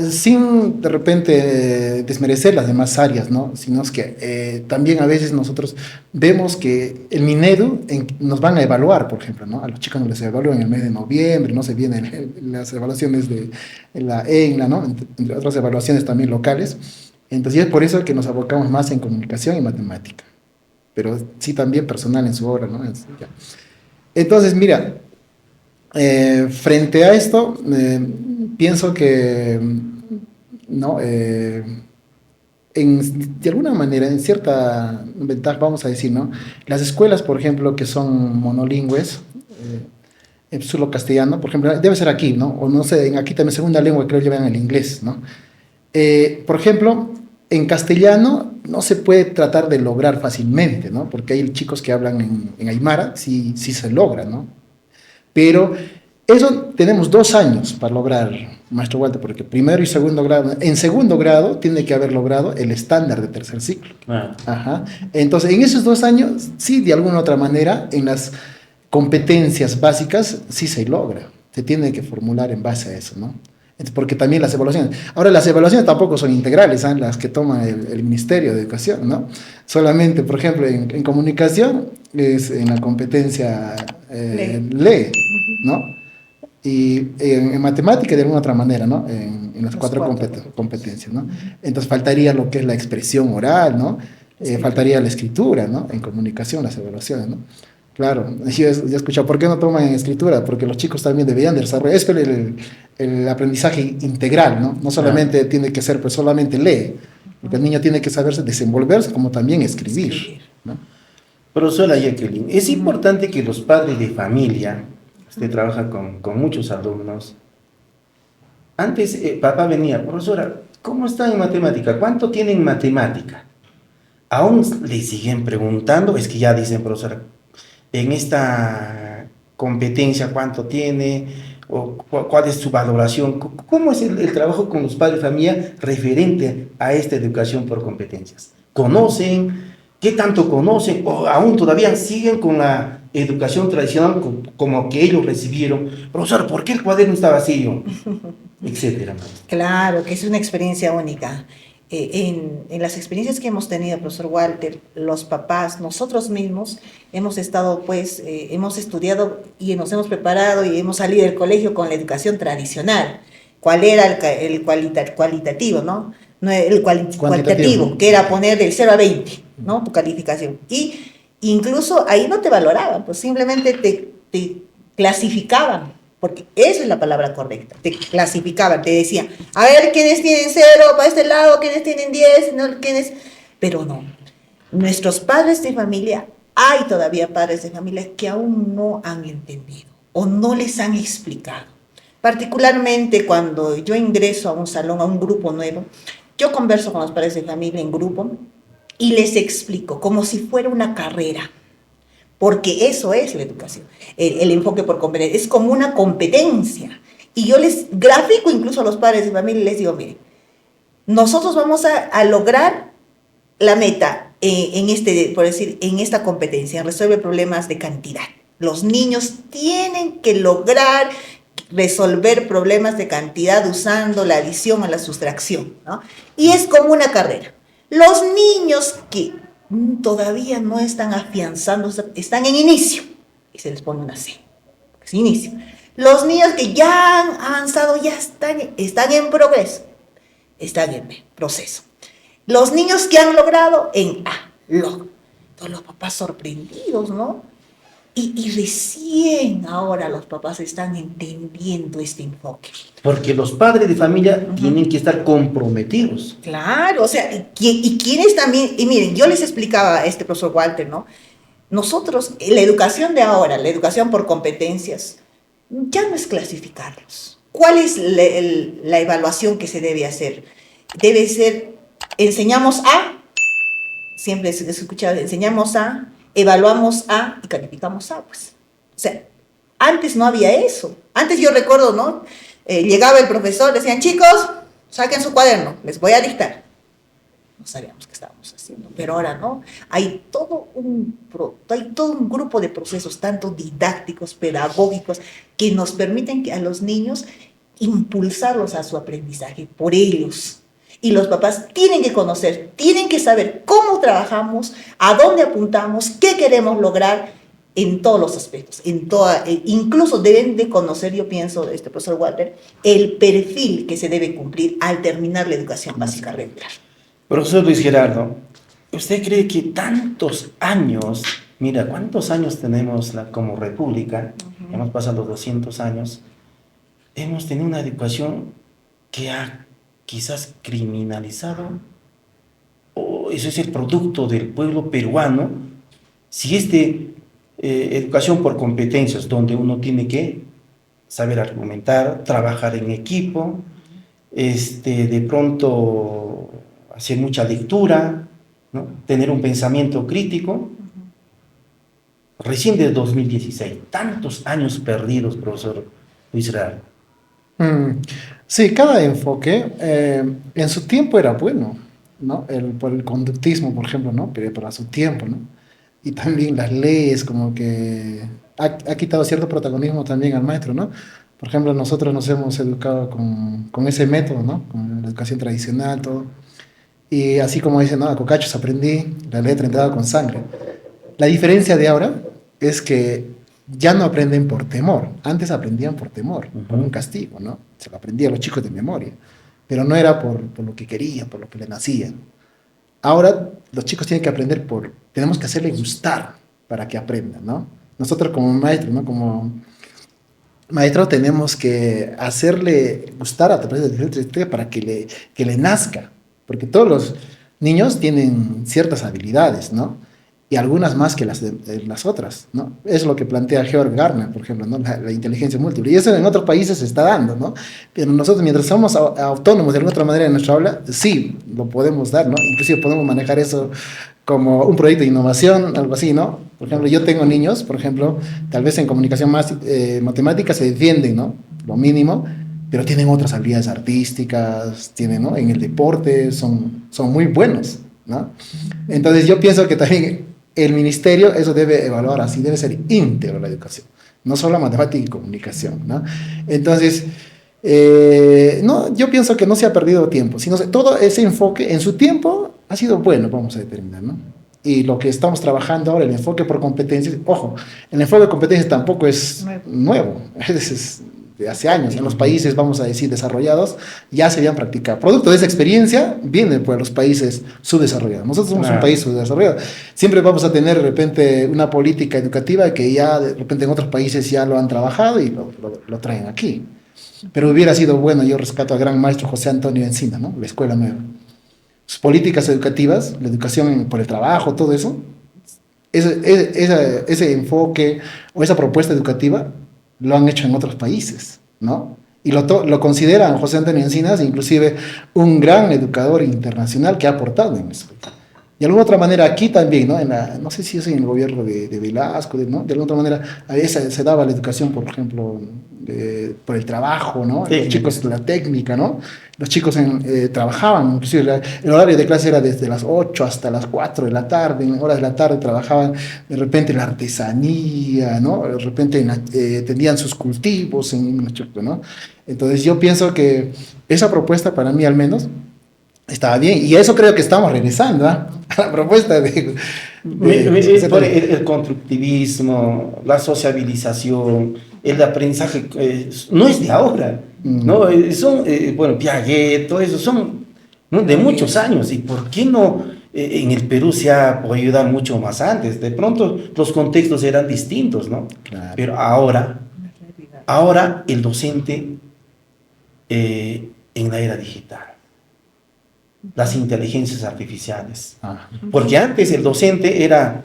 Sin de repente desmerecer las demás áreas, ¿no? Sino es que también a veces nosotros vemos que el Minedu nos van a evaluar, por ejemplo, ¿no? A los chicos nos les evalúan en el mes de noviembre, no se vienen las evaluaciones de la ENLA, ¿no? Entre otras evaluaciones también locales. Entonces es por eso que nos abocamos más en comunicación y matemática, pero sí también personal en su obra, ¿no? Entonces, mira, frente a esto, pienso que, ¿no? De alguna manera, en cierta ventaja, vamos a decir, ¿no? Las escuelas, por ejemplo, que son monolingües, solo castellano, por ejemplo, debe ser aquí, ¿no? O no sé, aquí también segunda lengua creo que llevan el inglés, ¿no? Por ejemplo, en castellano no se puede tratar de lograr fácilmente, ¿no? Porque hay chicos que hablan en Aymara, sí se logra, ¿no? Pero eso tenemos 2 años para lograr, maestro Walter, porque primero y segundo grado, en segundo grado tiene que haber logrado el estándar de tercer ciclo. Ajá. Entonces, en esos 2 años, sí, de alguna u otra manera, en las competencias básicas, sí se logra. Se tiene que formular en base a eso, ¿no? Porque también las evaluaciones. Ahora, las evaluaciones tampoco son integrales, ¿eh? Las que toma el Ministerio de Educación, ¿no? Solamente, por ejemplo, en comunicación, es en la competencia lee, ¿no? Y en matemática de alguna otra manera, ¿no? En las cuatro competencias, ¿no? Entonces faltaría lo que es la expresión oral, ¿no? Faltaría la escritura, ¿no? En comunicación, las evaluaciones, ¿no? Claro, yo he escuchado, ¿por qué no toman en escritura? Porque los chicos también deberían desarrollar, es el aprendizaje integral, ¿no? No solamente tiene que ser, pues solamente lee, porque el niño tiene que saberse desenvolverse como también escribir, ¿no? Profesora Jacqueline, es importante que los padres de familia, usted trabaja con muchos alumnos, antes papá venía, profesora, ¿cómo está en matemática? ¿Cuánto tiene en matemática? Aún le siguen preguntando, es que ya dicen, profesora, en esta competencia, ¿cuánto tiene? ¿O cuál es su valoración? ¿Cómo es el trabajo con los padres de familia referente a esta educación por competencias? ¿Conocen? ¿Qué tanto conocen? ¿O aún todavía siguen con la educación tradicional como que ellos recibieron? Profesor, ¿por qué el cuaderno está vacío? Etcétera. Claro, que es una experiencia única. En las experiencias que hemos tenido, profesor Walter, los papás, nosotros mismos, hemos estado, pues, hemos estudiado y nos hemos preparado y hemos salido del colegio con la educación tradicional. ¿Cuál era el cualitativo, no? No, el cualitativo, que era poner del 0 a 20, ¿no? Tu calificación. Y incluso ahí no te valoraban, pues simplemente te clasificaban. Porque esa es la palabra correcta. Te clasificaban, te decían, a ver, ¿quiénes tienen 0 para este lado? ¿Quiénes tienen 10? ¿No? ¿Quiénes? Pero no. Nuestros padres de familia, hay todavía padres de familia que aún no han entendido o no les han explicado. Particularmente cuando yo ingreso a un salón, a un grupo nuevo, yo converso con los padres de familia en grupo y les explico como si fuera una carrera. Porque eso es la educación, el enfoque por competencia, es como una competencia. Y yo les grafico incluso a los padres de familia y les digo, miren, nosotros vamos a lograr la meta por decir, en esta competencia, resuelve problemas de cantidad. Los niños tienen que lograr resolver problemas de cantidad usando la adición o la sustracción, ¿no? Y es como una carrera. Los niños que todavía no están afianzando, están en inicio, y se les pone una C, es inicio. Los niños que ya han avanzado, ya están en progreso, están en B, proceso. Los niños que han logrado, en A, logro. Todos los papás sorprendidos, ¿no? Y recién ahora los papás están entendiendo este enfoque. Porque los padres de familia tienen que estar comprometidos. Claro, o sea, y quienes también, y miren, yo les explicaba a este profesor Walter, ¿no? Nosotros, la educación de ahora, la educación por competencias, ya no es clasificarlos. ¿Cuál es la evaluación que se debe hacer? Debe ser, enseñamos a, siempre se escucha, enseñamos a, evaluamos a y calificamos a, pues. O sea, antes no había eso. Antes yo recuerdo, ¿no? Llegaba el profesor, decían, chicos, saquen su cuaderno, les voy a dictar. No sabíamos qué estábamos haciendo, pero ahora no. Hay todo un grupo de procesos, tanto didácticos, pedagógicos, que nos permiten que a los niños impulsarlos a su aprendizaje por ellos. Y los papás tienen que conocer, tienen que saber cómo trabajamos, a dónde apuntamos, qué queremos lograr en todos los aspectos. Incluso deben de conocer, yo pienso, profesor Walter, el perfil que se debe cumplir al terminar la educación básica regular. Profesor Luis Gerardo, ¿usted cree que tantos años, mira, cuántos años tenemos como república, hemos pasado 200 años, hemos tenido una educación que ha quizás criminalizado, o eso es el producto del pueblo peruano? Si educación por competencias, donde uno tiene que saber argumentar, trabajar en equipo, de pronto hacer mucha lectura, ¿no? Tener un pensamiento crítico. Recién de 2016, tantos años perdidos, profesor Luis Gerardo. Sí, cada enfoque en su tiempo era bueno, ¿no? Por el conductismo, por ejemplo, ¿no? Pero para su tiempo, ¿no? Y también las leyes, como que ha quitado cierto protagonismo también al maestro, ¿no? Por ejemplo, nosotros nos hemos educado con ese método, ¿no? Con la educación tradicional, todo. Y así como dicen, ¿no? A cocachos aprendí, la letra entraba con sangre. La diferencia de ahora es que ya no aprenden por temor. Antes aprendían por temor, por un castigo, ¿no? Se lo aprendían los chicos de memoria. Pero no era por lo que querían, por lo que le nacían. Ahora los chicos tienen que aprender tenemos que hacerle gustar para que aprendan, ¿no? Nosotros como maestros, ¿no? Como maestros tenemos que hacerle gustar a través de diferentes estrategias para que le nazca. Porque todos los niños tienen ciertas habilidades, ¿no? y algunas más que las otras, ¿no? Es lo que plantea Georg Gardner, por ejemplo, ¿no? La inteligencia múltiple. Y eso en otros países se está dando, ¿no? Pero nosotros, mientras somos autónomos de alguna otra manera en nuestra aula, sí, lo podemos dar, ¿no? Inclusive podemos manejar eso como un proyecto de innovación, algo así, ¿no? Por ejemplo, yo tengo niños, por ejemplo, tal vez en comunicación más matemática se defienden, ¿no? Lo mínimo, pero tienen otras habilidades artísticas, tienen, ¿no? En el deporte son muy buenos, ¿no? Entonces yo pienso que también el ministerio eso debe evaluar así, debe ser íntegro la educación, no solo matemática y comunicación, ¿no? Entonces, no, yo pienso que no se ha perdido tiempo, sino todo ese enfoque en su tiempo ha sido bueno, vamos a determinar, ¿no? Y lo que estamos trabajando ahora, el enfoque por competencias, ojo, el enfoque de competencias tampoco es nuevo, es de hace años, en los países, vamos a decir, desarrollados, ya se habían practicado. Producto de esa experiencia viene por los países subdesarrollados. Nosotros somos un país subdesarrollado. Siempre vamos a tener de repente una política educativa que ya de repente en otros países ya lo han trabajado y lo traen aquí. Pero hubiera sido bueno, yo rescato al gran maestro José Antonio Encina, ¿no? La Escuela Nueva. Sus políticas educativas, la educación por el trabajo, todo eso, ese enfoque o esa propuesta educativa lo han hecho en otros países, ¿no? Y lo consideran José Antonio Encinas, inclusive un gran educador internacional que ha aportado en eso. De alguna otra manera aquí también, ¿no? No sé si es en el gobierno de Velasco, ¿no? De alguna otra manera a veces se daba la educación, por ejemplo, por el trabajo, ¿no? Los chicos, la técnica, ¿no? Los chicos trabajaban, inclusive el horario de clase era desde las 8 hasta las 4 de la tarde, en horas de la tarde trabajaban de repente la artesanía, ¿no? De repente tenían sus cultivos, ¿no? Entonces yo pienso que esa propuesta para mí al menos estaba bien, y a eso creo que estamos regresando, ¿eh? A la propuesta el constructivismo, la sociabilización, el aprendizaje, no es de ahora, ¿no? Son, bueno, Piaget, todo eso, son, ¿no? De muchos años, y ¿por qué no en el Perú se ha podido dar mucho más antes? De pronto los contextos eran distintos, ¿no? Claro. Pero ahora el docente en la era digital, las inteligencias artificiales. Porque antes el docente era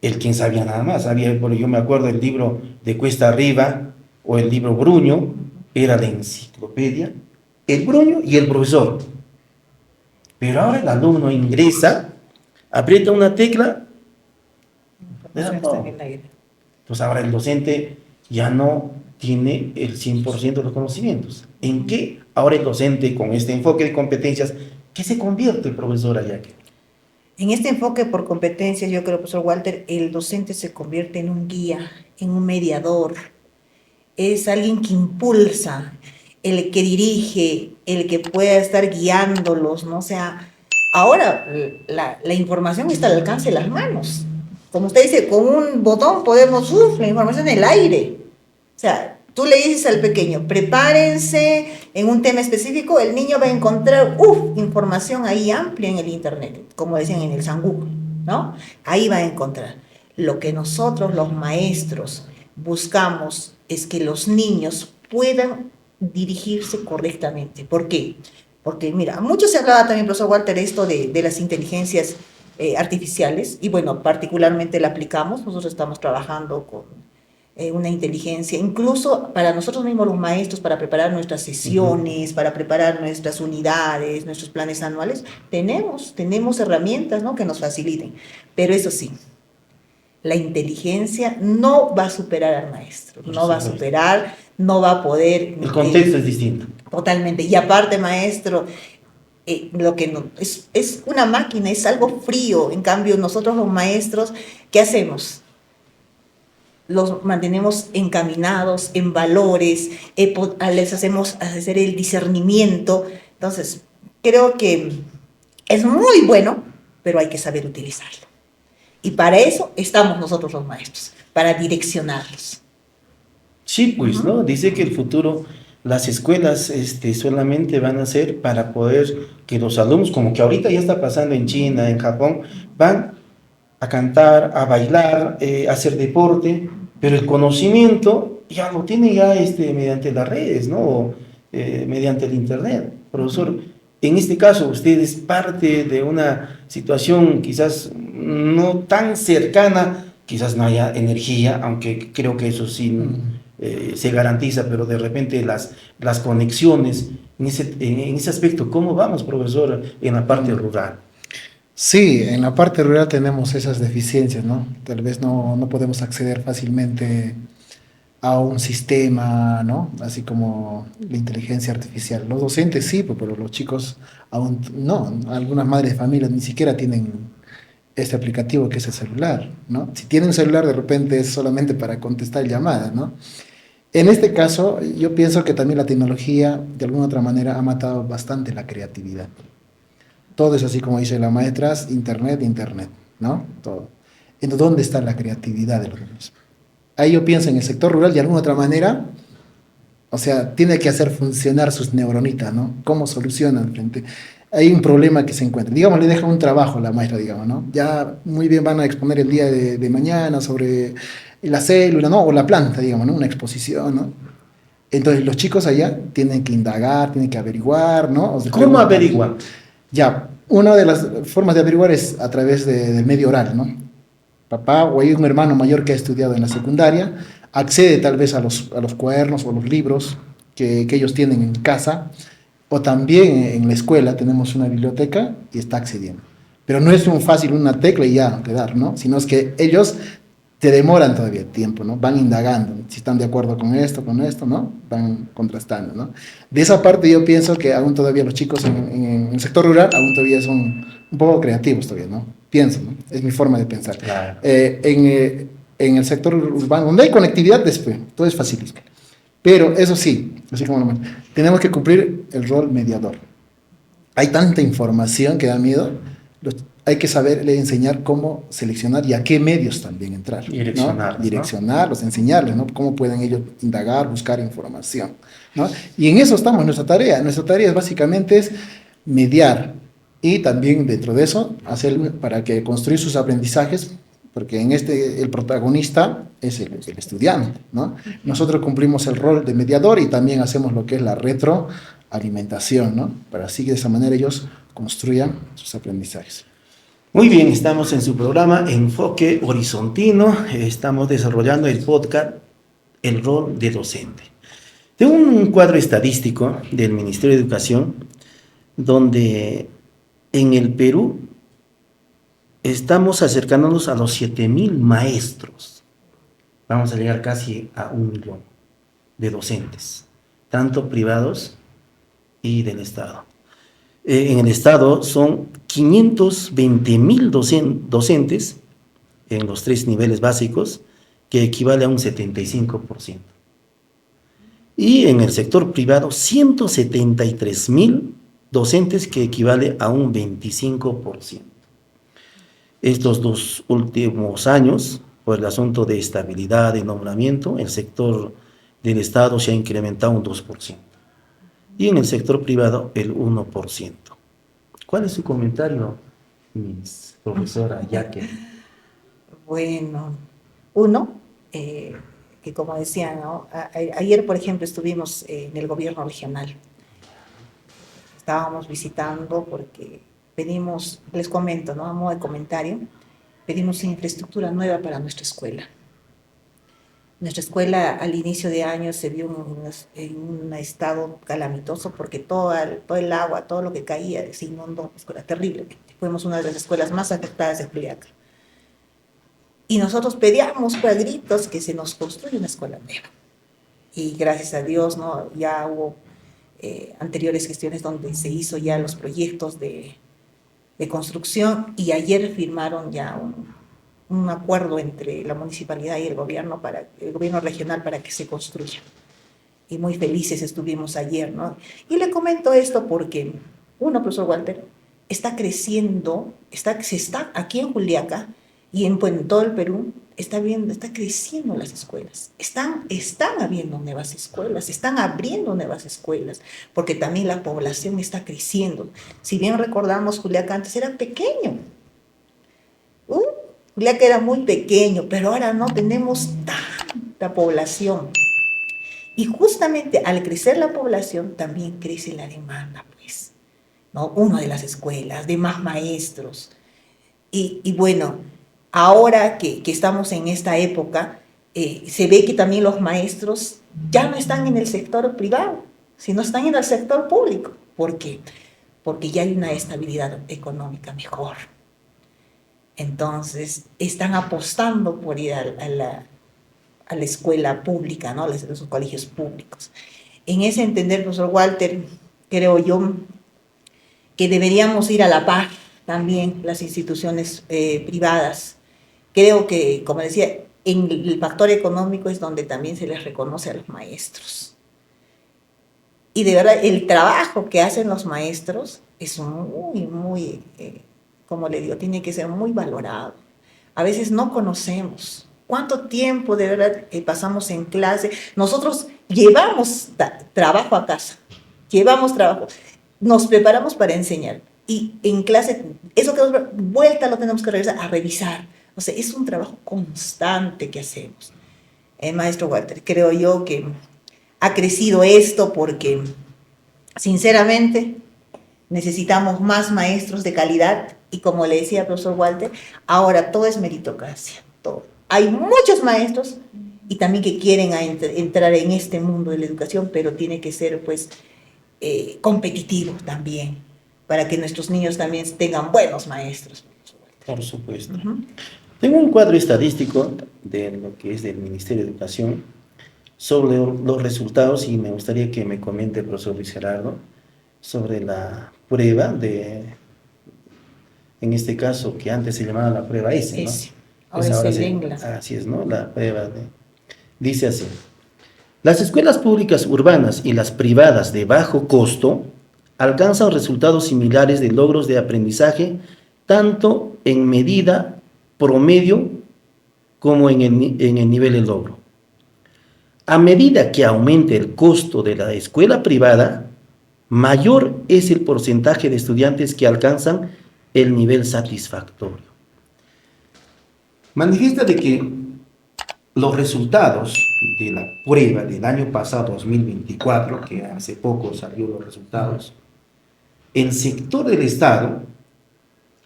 el quien sabía nada más. Yo me acuerdo del libro de Cuesta Arriba o el libro Bruño, era la enciclopedia, el Bruño y el profesor. Pero ahora el alumno ingresa, aprieta una tecla, pues ahora el docente ya no tiene el 100% de los conocimientos. ¿En qué? Ahora el docente con este enfoque de competencias, ¿qué se convierte el profesor allá? En este enfoque por competencias, yo creo, profesor Walter, el docente se convierte en un guía, en un mediador. Es alguien que impulsa, el que dirige, el que pueda estar guiándolos, ¿no? O sea, ahora la información está al alcance de las manos. Como usted dice, con un botón podemos, la información en el aire. O sea, tú le dices al pequeño, prepárense en un tema específico, el niño va a encontrar información ahí amplia en el internet, como decían en el San Google, ¿no? Ahí va a encontrar. Lo que nosotros, los maestros, buscamos es que los niños puedan dirigirse correctamente. ¿Por qué? Porque, mira, mucho se hablaba también, profesor Walter, esto de las inteligencias artificiales, y bueno, particularmente la aplicamos. Nosotros estamos trabajando con una inteligencia, incluso para nosotros mismos los maestros, para preparar nuestras sesiones, para preparar nuestras unidades, nuestros planes anuales, tenemos herramientas, ¿no?, que nos faciliten. Pero eso sí, la inteligencia no va a superar al maestro, no va a superar, no va a poder... El contexto es distinto. Totalmente. Y aparte, maestro, lo que no, es una máquina, es algo frío. En cambio, nosotros los maestros, ¿qué hacemos? Los mantenemos encaminados en valores, les hacemos hacer el discernimiento. Entonces, creo que es muy bueno, pero hay que saber utilizarlo. Y para eso estamos nosotros los maestros, para direccionarlos. Sí, pues, ¿no? Dice que el futuro, las escuelas solamente van a ser para poder que los alumnos, como que ahorita ya está pasando en China, en Japón, van a cantar, a bailar, a hacer deporte, pero el conocimiento ya lo tiene ya mediante las redes, ¿no? Mediante el internet. Profesor, En este caso, usted es parte de una situación quizás no tan cercana, quizás no haya energía, aunque creo que eso sí se garantiza, pero de repente las conexiones, en ese aspecto, ¿cómo vamos, profesor, en la parte rural? Sí, en la parte rural tenemos esas deficiencias, ¿no? Tal vez no podemos acceder fácilmente a un sistema, ¿no? Así como la inteligencia artificial. Los docentes sí, pues, pero los chicos aún no. Algunas madres de familia ni siquiera tienen este aplicativo que es el celular, ¿no? Si tienen un celular, de repente es solamente para contestar llamadas, ¿no? En este caso, yo pienso que también la tecnología, de alguna otra manera, ha matado bastante la creatividad. Todo es así como dice la maestra, internet, internet, ¿no? Todo. Entonces, ¿dónde está la creatividad de los niños? Ahí yo pienso en el sector rural, de alguna otra manera, o sea, tiene que hacer funcionar sus neuronitas, ¿no? ¿Cómo solucionan frente? Hay un problema que se encuentra. Digamos, le deja un trabajo a la maestra, digamos, ¿no? Ya muy bien van a exponer el día de mañana sobre la célula, ¿no? O la planta, digamos, ¿no? Una exposición, ¿no? Entonces los chicos allá tienen que indagar, tienen que averiguar, ¿no? O se ¿Cómo preguntan. averiguan? Ya, una de las formas de averiguar es a través del medio oral, ¿no? Papá o hay un hermano mayor que ha estudiado en la secundaria, accede tal vez a los cuadernos o los libros que ellos tienen en casa, o también en la escuela tenemos una biblioteca y está accediendo. Pero no es un fácil una tecla y ya quedar, ¿no? Sino es que ellos te demoran todavía tiempo, ¿no? Van indagando, si están de acuerdo con esto, ¿no? Van contrastando, ¿no? De esa parte yo pienso que aún todavía los chicos en el sector rural aún todavía son un poco creativos todavía, ¿no? Pienso, ¿no? Es mi forma de pensar. Claro. En el sector urbano, donde hay conectividad, después, todo es facilísimo. Pero eso sí, así como tenemos que cumplir el rol mediador. Hay tanta información que da miedo, hay que saberle enseñar cómo seleccionar y a qué medios también entrar. Direccionarlos, ¿no? Direccionarlos, enseñarles, ¿no? Cómo pueden ellos indagar, buscar información, ¿no? Y en eso estamos, nuestra tarea. Nuestra tarea es básicamente es mediar y también dentro de eso hacer para que construir sus aprendizajes, porque en este el protagonista es el estudiante, ¿no? Nosotros cumplimos el rol de mediador y también hacemos lo que es la retroalimentación, ¿no? Para así de esa manera ellos construyan sus aprendizajes. Muy bien, estamos en su programa Enfoque Horizontino. Estamos desarrollando el podcast El rol de docente. Tengo un cuadro estadístico del Ministerio de Educación donde en el Perú estamos acercándonos a los 7.000 maestros. Vamos a llegar casi a 1.000.000 de docentes, tanto privados y del Estado. En el Estado son 520.000 docentes en los 3 niveles básicos, que equivale a un 75%. Y en el sector privado, 173.000 docentes, que equivale a un 25%. Estos 2 últimos años, por el asunto de estabilidad de nombramiento, el sector del Estado se ha incrementado un 2%. Y en el sector privado el 1%. ¿Cuál es su comentario, profesora Yaque? Bueno, uno, que como decía, ¿no? Ayer, por ejemplo, estuvimos en el gobierno regional. Estábamos visitando porque pedimos, les comento, ¿no? A modo de comentario, pedimos infraestructura nueva para nuestra escuela. Nuestra escuela al inicio de año se vio en un estado calamitoso porque todo el agua, todo lo que caía se inundó la escuela terriblemente. Fuimos una de las escuelas más afectadas de Juliaca. Y nosotros pedíamos a gritos que se nos construya una escuela nueva. Y gracias a Dios, ¿no? Ya hubo anteriores gestiones donde se hizo ya los proyectos de construcción y ayer firmaron ya un acuerdo entre la municipalidad y el gobierno regional para que se construya. Y muy felices estuvimos ayer, ¿no? Y le comento esto porque, profesor Walter, está creciendo, se está aquí en Juliaca y en todo el Perú, está creciendo las escuelas. Están habiendo nuevas escuelas, están abriendo nuevas escuelas, porque también la población está creciendo. Si bien recordamos, Juliaca antes era pequeño. Juliaca era muy pequeño, pero ahora no tenemos tanta población. Y justamente al crecer la población, también crece la demanda, pues. ¿no? Uno de las escuelas, de más maestros. Y bueno, ahora que estamos en esta época, se ve que también los maestros ya no están en el sector privado, sino están en el sector público. ¿Por qué? Porque ya hay una estabilidad económica mejor. Entonces, están apostando por ir a la escuela pública, ¿no? Los colegios públicos. En ese entender, profesor Walter, creo yo que deberíamos ir a la par también las instituciones privadas. Creo que, como decía, en el factor económico es donde también se les reconoce a los maestros. Y de verdad, el trabajo que hacen los maestros es muy, como le digo, tiene que ser muy valorado. A veces no conocemos cuánto tiempo de verdad pasamos en clase. Nosotros llevamos trabajo a casa, llevamos trabajo, nos preparamos para enseñar. Y en clase, eso que nos vuelta lo tenemos que regresar a revisar. O sea, es un trabajo constante que hacemos. Maestro Walter, creo yo que ha crecido esto porque, sinceramente, necesitamos más maestros de calidad y como le decía el profesor Walter, ahora todo es meritocracia, todo. Hay muchos maestros y también que quieren entrar en este mundo de la educación, pero tiene que ser pues competitivo también, para que nuestros niños también tengan buenos maestros. Por supuesto. Tengo un cuadro estadístico de lo que es del Ministerio de Educación sobre los resultados y me gustaría que me comente el profesor Luis Gerardo sobre la prueba en este caso, que antes se llamaba la prueba S, ¿no? Ahora Pues es el ENGLA. así es, ¿no? La prueba dice así: las escuelas públicas urbanas y las privadas de bajo costo alcanzan resultados similares de logros de aprendizaje, tanto en medida promedio como en el nivel de logro. A medida que aumente el costo de la escuela privada, mayor es el porcentaje de estudiantes que alcanzan el nivel satisfactorio. Manifiesta de que los resultados de la prueba del año pasado, 2024, que hace poco salió los resultados, el sector del Estado,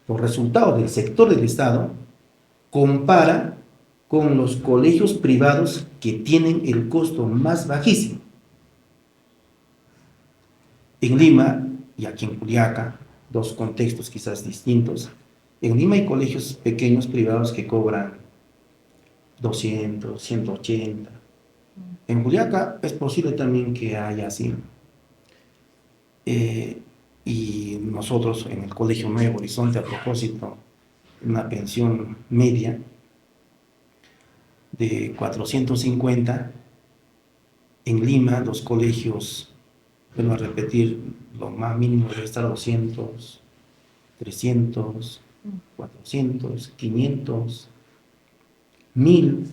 los resultados del sector del Estado, compara con los colegios privados que tienen el costo más bajísimo. En Lima y aquí en Juliaca, dos contextos quizás distintos. En Lima hay colegios pequeños privados que cobran 200, 180. En Juliaca es posible también que haya así. Y nosotros en el Colegio Nuevo Horizonte, a propósito, una pensión media de 450. En Lima, los colegios, vuelvo a repetir, lo más mínimo debe estar 200, 300, 400, 500, 1000,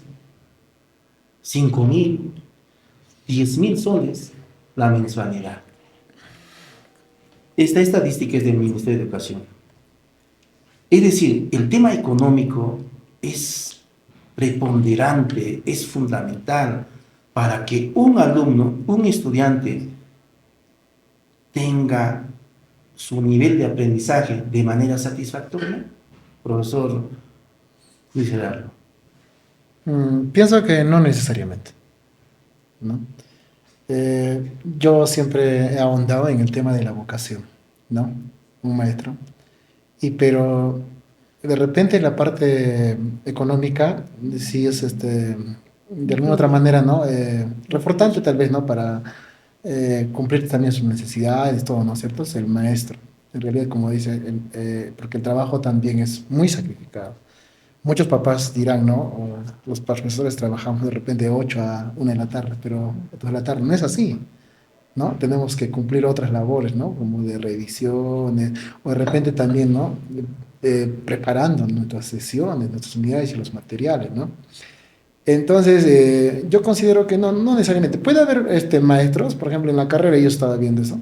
5000, 10.000 soles la mensualidad. Esta estadística es del Ministerio de Educación. Es decir, el tema económico es preponderante, es fundamental para que un alumno, un estudiante, tenga su nivel de aprendizaje de manera satisfactoria. Profesor Luis Gerardo. Pienso que no necesariamente, ¿no? Yo siempre he ahondado en el tema de la vocación, ¿no? Un maestro. Pero de repente la parte económica sí es de alguna otra manera, ¿no? Reportante tal vez, ¿no? Para cumplir también sus necesidades, todo, ¿no es cierto? Es el maestro. En realidad, como dice, porque el trabajo también es muy sacrificado. Muchos papás dirán, ¿no? O los profesores trabajamos de repente de 8 a 1 de la tarde, pero 2 de la tarde no es así, ¿no? Tenemos que cumplir otras labores, ¿no? Como de revisiones, o de repente también, ¿no? Preparando nuestras sesiones, nuestras unidades y los materiales, ¿no? Entonces, yo considero que no necesariamente. Puede haber maestros, por ejemplo, en la carrera yo estaba viendo eso.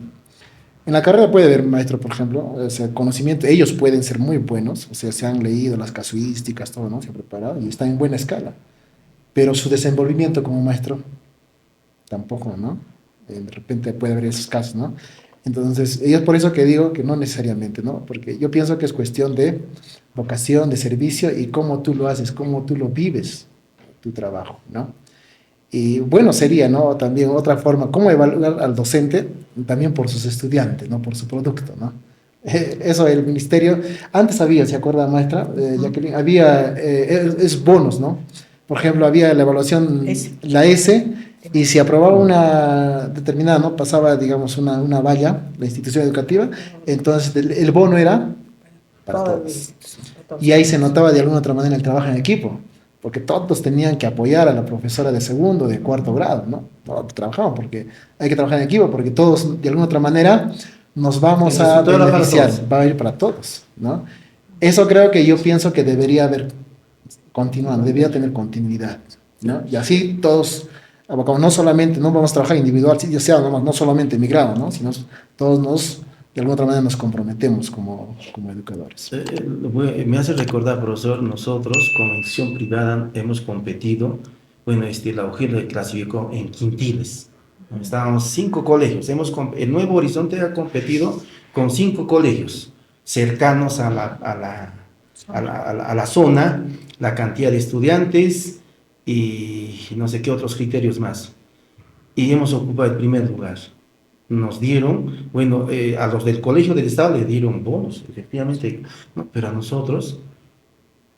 En la carrera puede haber maestros, por ejemplo, o sea, conocimiento, ellos pueden ser muy buenos, o sea, se han leído las casuísticas, todo, ¿no? Se han preparado y están en buena escala. Pero su desenvolvimiento como maestro, tampoco, ¿no? De repente puede haber esos casos, ¿no? Entonces, y es por eso que digo que no necesariamente, ¿no? Porque yo pienso que es cuestión de vocación, de servicio y cómo tú lo haces, cómo tú lo vives, tu trabajo, ¿no? Y bueno, sería, ¿no? También otra forma, cómo evaluar al docente también por sus estudiantes, ¿no? Por su producto, ¿no? Eso el ministerio, antes había, ¿se acuerda, maestra? Jacqueline, había, es bonos, ¿no? Por ejemplo, había la evaluación, la S, y si aprobaba una determinada, ¿no? Pasaba, digamos, una valla, la institución educativa, entonces el bono era para todos. Y ahí se notaba de alguna otra manera el trabajo en equipo, porque todos tenían que apoyar a la profesora de segundo, de cuarto grado, ¿no? Todos trabajaban porque hay que trabajar en equipo, porque todos de alguna otra manera nos vamos a beneficiar, va a ir para todos, ¿no? Eso creo que yo pienso que debería haber continuando, debería tener continuidad, ¿no? Y así todos, como no solamente, no vamos a trabajar individual, ya sea no solamente migrado, ¿no? Sino todos nos, de alguna otra manera nos comprometemos como educadores. Me hace recordar, profesor, nosotros como institución privada hemos competido, bueno, la UGEL lo clasificó en quintiles. Estábamos 5 colegios. El Nuevo Horizonte ha competido con 5 colegios cercanos a la zona, la cantidad de estudiantes y no sé qué otros criterios más. Y hemos ocupado el primer lugar. Nos dieron, bueno, a los del Colegio del Estado le dieron bonos, efectivamente, ¿no? Pero a nosotros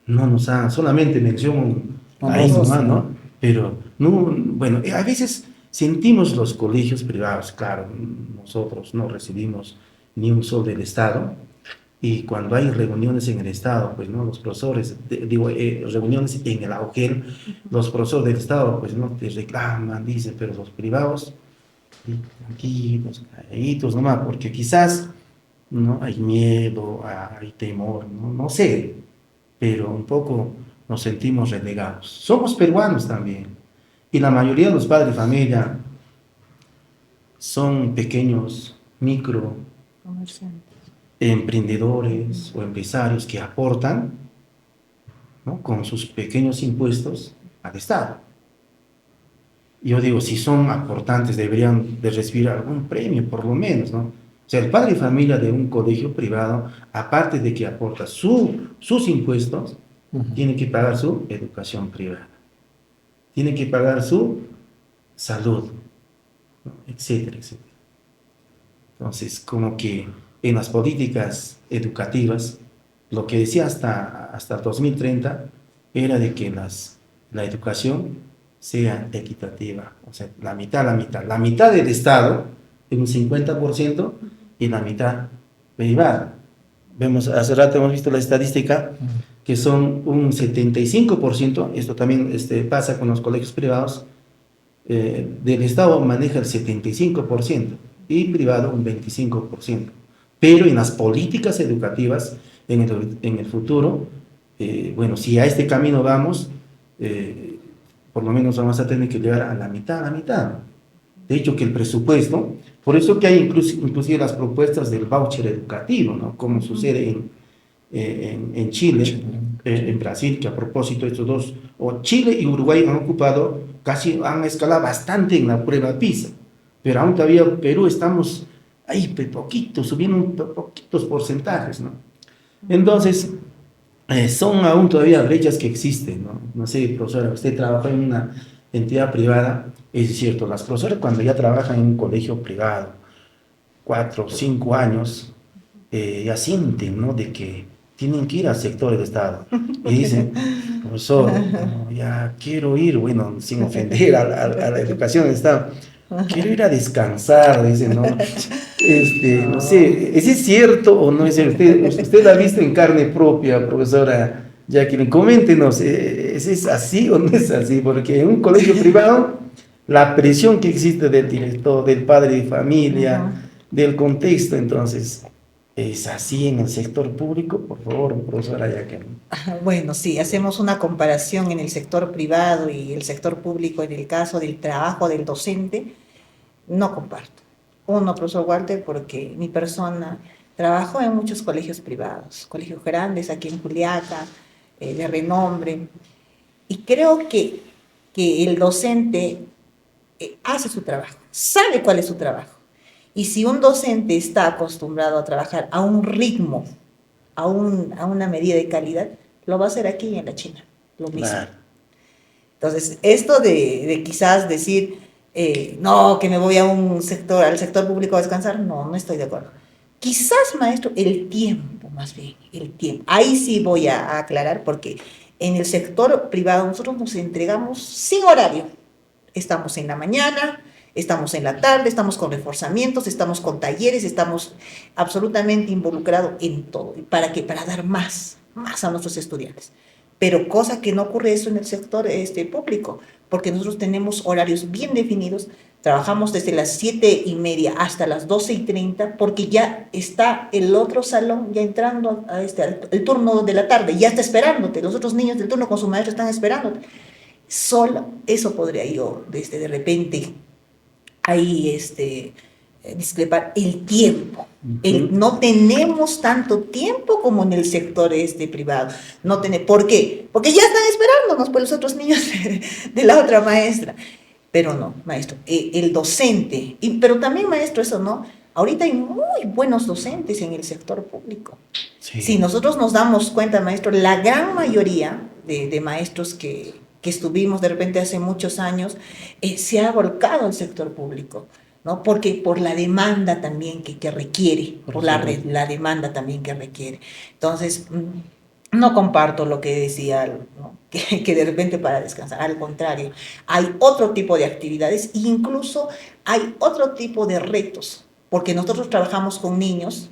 no nos han, solamente mención ahí nomás, ¿no? Pero, no, bueno, a veces sentimos los colegios privados, claro, nosotros no recibimos ni un sol del Estado, y cuando hay reuniones en el Estado, pues, ¿no? Los profesores, reuniones en el AUGEL, los profesores del Estado, pues, ¿no? Te reclaman, dicen, pero los privados, tranquilos, calladitos nomás, porque quizás, ¿no? Hay miedo, hay temor, ¿no? No sé, pero un poco nos sentimos relegados. Somos peruanos también, y la mayoría de los padres de familia son pequeños, micro, emprendedores o empresarios que aportan, ¿no? Con sus pequeños impuestos al Estado. Yo digo, si son aportantes, deberían de recibir algún premio, por lo menos, ¿no? O sea, el padre de familia de un colegio privado, aparte de que aporta sus impuestos, tiene que pagar su educación privada, tiene que pagar su salud, ¿no? Etcétera, etcétera. Entonces, como que en las políticas educativas, lo que decía hasta el 2030 era de que la educación sea equitativa, o sea, la mitad del Estado, en un 50%, y la mitad privada. Hace rato hemos visto la estadística, que son un 75%, esto también pasa con los colegios privados, del Estado maneja el 75% y privado un 25%. Pero en las políticas educativas, en el futuro, bueno, si a este camino vamos, por lo menos vamos a tener que llegar a la mitad, De hecho, que el presupuesto, por eso que hay inclusive las propuestas del voucher educativo, ¿no? Como sucede en Chile, en Brasil, que a propósito estos dos, o Chile y Uruguay han ocupado, casi han escalado bastante en la prueba PISA, pero aún todavía Perú estamos ahí, poquitos, subiendo poquitos porcentajes, ¿no? Entonces, son aún todavía brechas que existen, ¿no? No sé, profesora, usted trabajó en una entidad privada, es cierto, las profesoras cuando ya trabajan en un colegio privado, 4 o 5 años, ya sienten, ¿no? De que tienen que ir al sector del Estado. Y dicen, profesor, no, ya quiero ir, bueno, sin ofender a la educación del Estado, quiero ir a descansar, dicen, ¿no? No sé, ¿es cierto o no es cierto? Usted la ha visto en carne propia, profesora Jacqueline, coméntenos, ¿es así o no es así? Porque en un colegio privado, la presión que existe del director, del padre de familia, del contexto, entonces, ¿es así en el sector público? Por favor, profesora Jacqueline. Bueno, sí, hacemos una comparación en el sector privado y el sector público en el caso del trabajo del docente, no comparto. Uno, profesor Walter, porque mi persona trabajó en muchos colegios privados, colegios grandes aquí en Juliaca, de renombre, y creo que el docente hace su trabajo, sabe cuál es su trabajo, Y si un docente está acostumbrado a trabajar a un ritmo, a una medida de calidad, lo va a hacer aquí en la China, lo mismo. Claro. Entonces, esto de quizás decir, no, que me voy a al sector público a descansar, no estoy de acuerdo. Quizás, maestro, el tiempo, más bien, el tiempo. Ahí sí voy a aclarar, porque en el sector privado nosotros nos entregamos sin horario. Estamos en la mañana, estamos en la tarde, estamos con reforzamientos, estamos con talleres, estamos absolutamente involucrados en todo. ¿Para qué? Para dar más a nuestros estudiantes. Pero cosa que no ocurre eso en el sector público, porque nosotros tenemos horarios bien definidos, trabajamos desde las 7:30 hasta las 12:30, porque ya está el otro salón ya entrando el turno de la tarde, ya está esperándote, los otros niños del turno con su maestro están esperándote. Solo eso podría yo, de repente, ahí discrepar el tiempo. No tenemos tanto tiempo como en el sector privado. ¿Por qué? Porque ya están esperándonos pues los otros niños de la otra maestra. Pero no, maestro, el docente, pero también, maestro, eso no, ahorita hay muy buenos docentes en el sector público. Sí. Si nosotros nos damos cuenta, maestro, la gran mayoría de maestros que estuvimos de repente hace muchos años, se ha volcado al sector público, ¿no? Porque por la demanda también que requiere, por la demanda también que requiere. Entonces, no comparto lo que decía, ¿no? que de repente para descansar, al contrario, hay otro tipo de actividades e incluso hay otro tipo de retos, porque nosotros trabajamos con niños,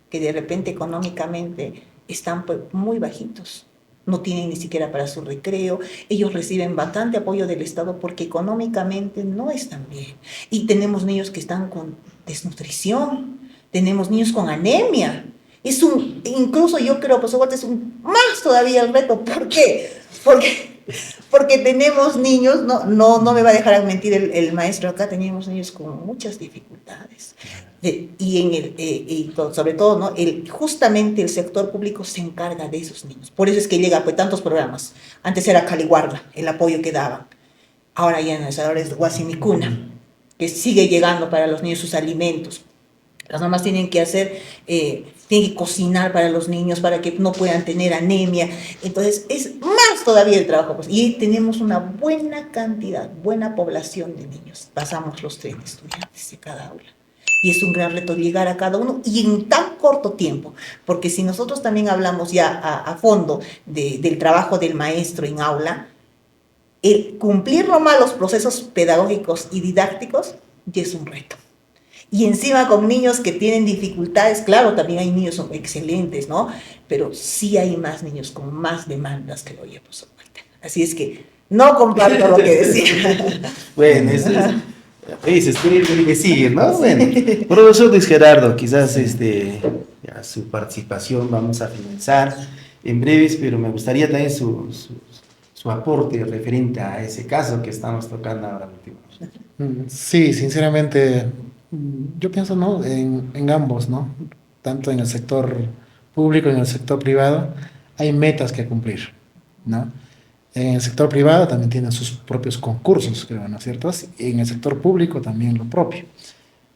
que de repente económicamente están pues, muy bajitos. No tienen ni siquiera para su recreo, ellos reciben bastante apoyo del Estado porque económicamente no están bien. Y tenemos niños que están con desnutrición, tenemos niños con anemia. Incluso yo creo, profesor Walter, es más todavía el reto. ¿Por qué? Porque tenemos niños, no me va a dejar mentir el maestro acá, tenemos niños con muchas dificultades. Y sobre todo, ¿no? Justamente el sector público se encarga de esos niños. Por eso es que llega pues, tantos programas. Antes era Caliguarda, el apoyo que daban. Ahora ya no es, ahora es Guasimicuna, que sigue llegando para los niños sus alimentos. Las mamás tienen que tienen que cocinar para los niños para que no puedan tener anemia. Entonces, es más todavía el trabajo. Pues, y tenemos una buena cantidad, buena población de niños. Pasamos los 30 estudiantes de cada aula. Y es un gran reto llegar a cada uno y en tan corto tiempo. Porque si nosotros también hablamos ya a fondo del trabajo del maestro en aula, el cumplir nomás los procesos pedagógicos y didácticos ya es un reto. Y encima con niños que tienen dificultades, claro, también hay niños son excelentes, ¿no? Pero sí hay más niños con más demandas que lo oye, profesor Walter. Así es que no comparto lo que decía. Bueno, eso es... tiene que seguir, ¿no? Bueno, profesor Luis Gerardo, quizás ya su participación vamos a finalizar en breves, pero me gustaría también su aporte referente a ese caso que estamos tocando ahora últimamente. Sí, sinceramente, yo pienso, ¿no? en ambos, ¿no? Tanto en el sector público como en el sector privado, hay metas que cumplir, ¿no? En el sector privado también tienen sus propios concursos, creo, ¿no es cierto? Y en el sector público también lo propio.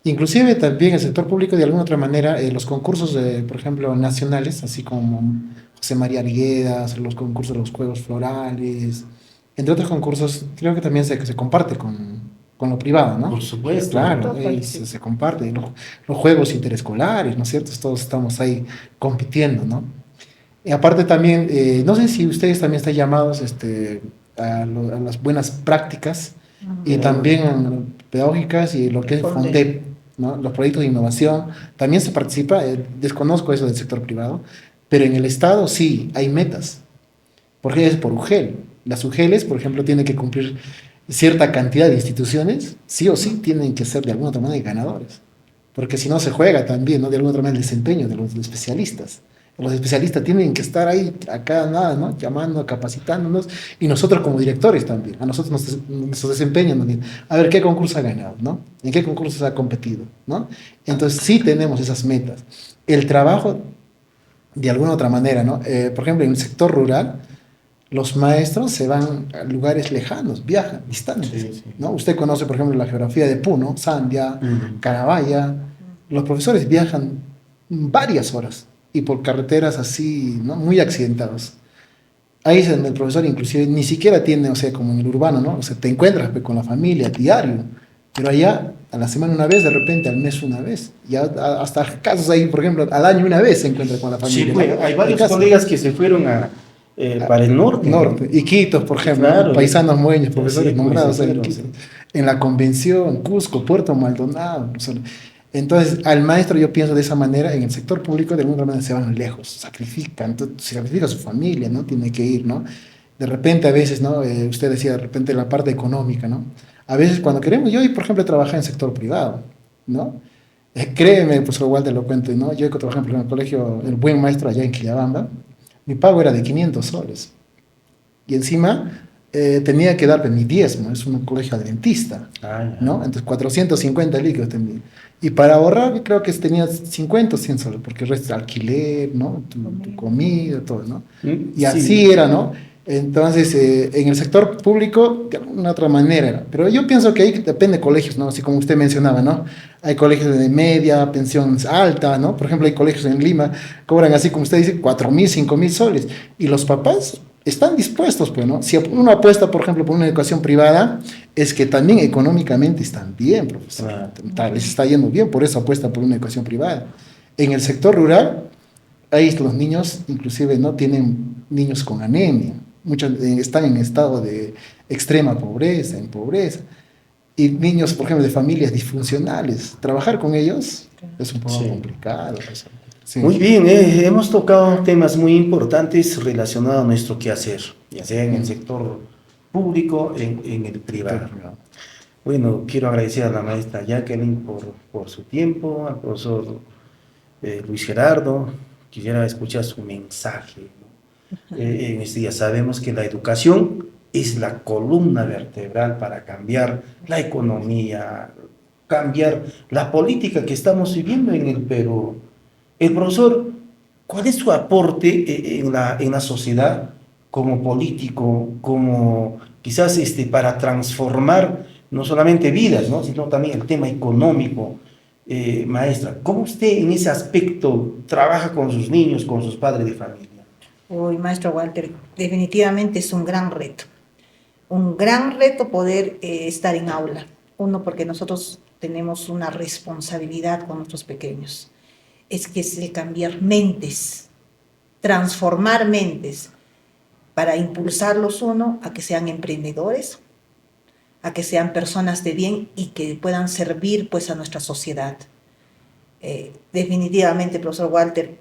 Inclusive también el sector público, de alguna otra manera, los concursos, por ejemplo, nacionales, así como José María Arguedas, los concursos de los Juegos Florales, entre otros concursos, creo que también se comparte con lo privado, ¿no? Por supuesto. Claro, se comparte. Los juegos interescolares, ¿no es cierto? Todos estamos ahí compitiendo, ¿no? Y aparte también, no sé si ustedes también están llamados a las buenas prácticas y también pedagógicas y lo que es FONDEP, ¿no? Los proyectos de innovación, también se participa, desconozco eso del sector privado, pero en el Estado sí hay metas, porque es por UGEL. Las UGELes, por ejemplo, tienen que cumplir cierta cantidad de instituciones, sí o sí tienen que ser de alguna otra manera ganadores, porque si no se juega también, ¿no? De alguna otra manera el desempeño de los especialistas. Los especialistas tienen que estar ahí a cada nada, ¿no? Llamando, capacitándonos, y nosotros como directores también, a nosotros nuestro desempeño, ¿no? A ver qué concurso ha ganado, ¿no? En qué concursos ha competido, ¿no? Entonces sí tenemos esas metas. El trabajo, de alguna otra manera, ¿no? Por ejemplo, en el sector rural, los maestros se van a lugares lejanos, viajan, distantes, Sí, sí. ¿no? Usted conoce, por ejemplo, la geografía de Puno, Sandia, Carabaya. Los profesores viajan varias horas y por carreteras así, ¿no? Muy accidentados. Ahí es donde el profesor inclusive ni siquiera tiene, o sea, como en el urbano, ¿no? O sea, te encuentras pues, con la familia diario, pero allá a la semana una vez, de repente al mes una vez. Ya hasta casos ahí, por ejemplo, al año una vez se encuentra con la Sí, familia, ¿no? pues hay En varios casa. colegas que se fueron para el norte, ¿no? Norte, Iquitos, por ejemplo, ¿no? Claro, Paisanos moeños, sí, profesores pues se nombrados en fueron, Iquitos, sí. en la Convención, Cusco, Puerto Maldonado. Entonces, al maestro yo pienso de esa manera, en el sector público de alguna manera se van lejos, sacrifican, entonces, sacrifica a su familia, ¿no? Tiene que ir, ¿no? De repente a veces, ¿no? Usted decía de repente la parte económica, ¿no? A veces cuando queremos, yo, por ejemplo, trabajar en sector privado, ¿no? Créeme, pues igual te lo cuento, ¿no? Yo que trabajé en el colegio, el buen maestro allá en Quillabamba, mi pago era de 500 soles. Y encima tenía que darme mi diezmo, es un colegio adventista, Ah, ya. ¿no? Entonces 450 líquidos tenía. Y para ahorrar creo que tenía 50 o 100 soles, porque el resto alquiler, ¿no? Tu comida, todo, ¿no? Y así Sí, era, ¿no? Entonces, en el sector público, de alguna otra manera era. Pero yo pienso que ahí depende de colegios, ¿no? Así como usted mencionaba, ¿no? Hay colegios de media, pensión alta, ¿no? Por ejemplo, hay colegios en Lima, cobran así como usted dice, 4.000, 5.000 soles. Y los papás están dispuestos, pues, ¿no? Si uno apuesta, por ejemplo, por una educación privada, es que también económicamente están bien, profesor. Les está yendo bien, por eso apuestan por una educación privada. En el sector rural, ahí los niños, inclusive, no tienen niños con anemia. Muchos están en estado de extrema pobreza, en pobreza. Y niños, por ejemplo, de familias disfuncionales. Trabajar con ellos es un poco sí. complicado, profesor. Sí. Muy bien, hemos tocado temas muy importantes relacionados a nuestro quehacer, ya sea en el sector público, en el privado. Bueno, quiero agradecer a la maestra Jacqueline por su tiempo, al profesor Luis Gerardo. Quisiera escuchar su mensaje, ¿no? En este día sabemos que la educación es la columna vertebral para cambiar la economía, cambiar la política que estamos viviendo en el Perú. El profesor, ¿cuál es su aporte en la sociedad como político, como quizás para transformar no solamente vidas, ¿no? Sino también el tema económico? Maestra, ¿cómo usted en ese aspecto trabaja con sus niños, con sus padres de familia? Uy, maestro Walter, definitivamente es un gran reto poder estar en aula. Uno, porque nosotros tenemos una responsabilidad con nuestros pequeños. Es que es el cambiar mentes, transformar mentes, para impulsarlos uno a que sean emprendedores, a que sean personas de bien y que puedan servir pues a nuestra sociedad. Definitivamente, profesor Walter,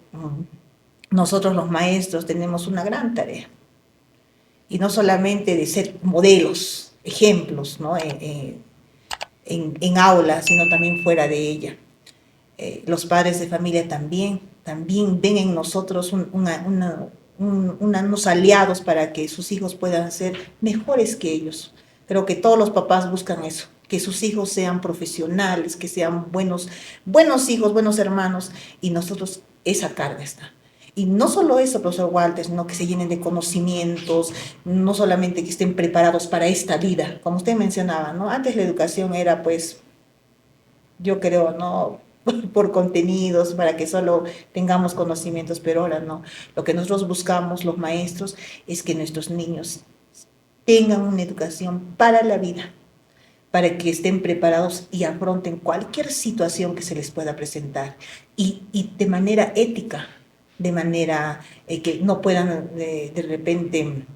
nosotros los maestros tenemos una gran tarea. Y no solamente de ser modelos, ejemplos, ¿no? En aula, sino también fuera de ella. Los padres de familia también ven en nosotros unos aliados para que sus hijos puedan ser mejores que ellos. Creo que todos los papás buscan eso, que sus hijos sean profesionales, que sean buenos hijos, buenos hermanos, y nosotros esa carga está. Y no solo eso, profesor Walter, sino que se llenen de conocimientos, no solamente que estén preparados para esta vida, como usted mencionaba, ¿no? Antes la educación era, pues, yo creo, ¿no? Por contenidos, para que solo tengamos conocimientos, pero ahora no. Lo que nosotros buscamos, los maestros, es que nuestros niños tengan una educación para la vida, para que estén preparados y afronten cualquier situación que se les pueda presentar y de manera ética, de manera que no puedan de repente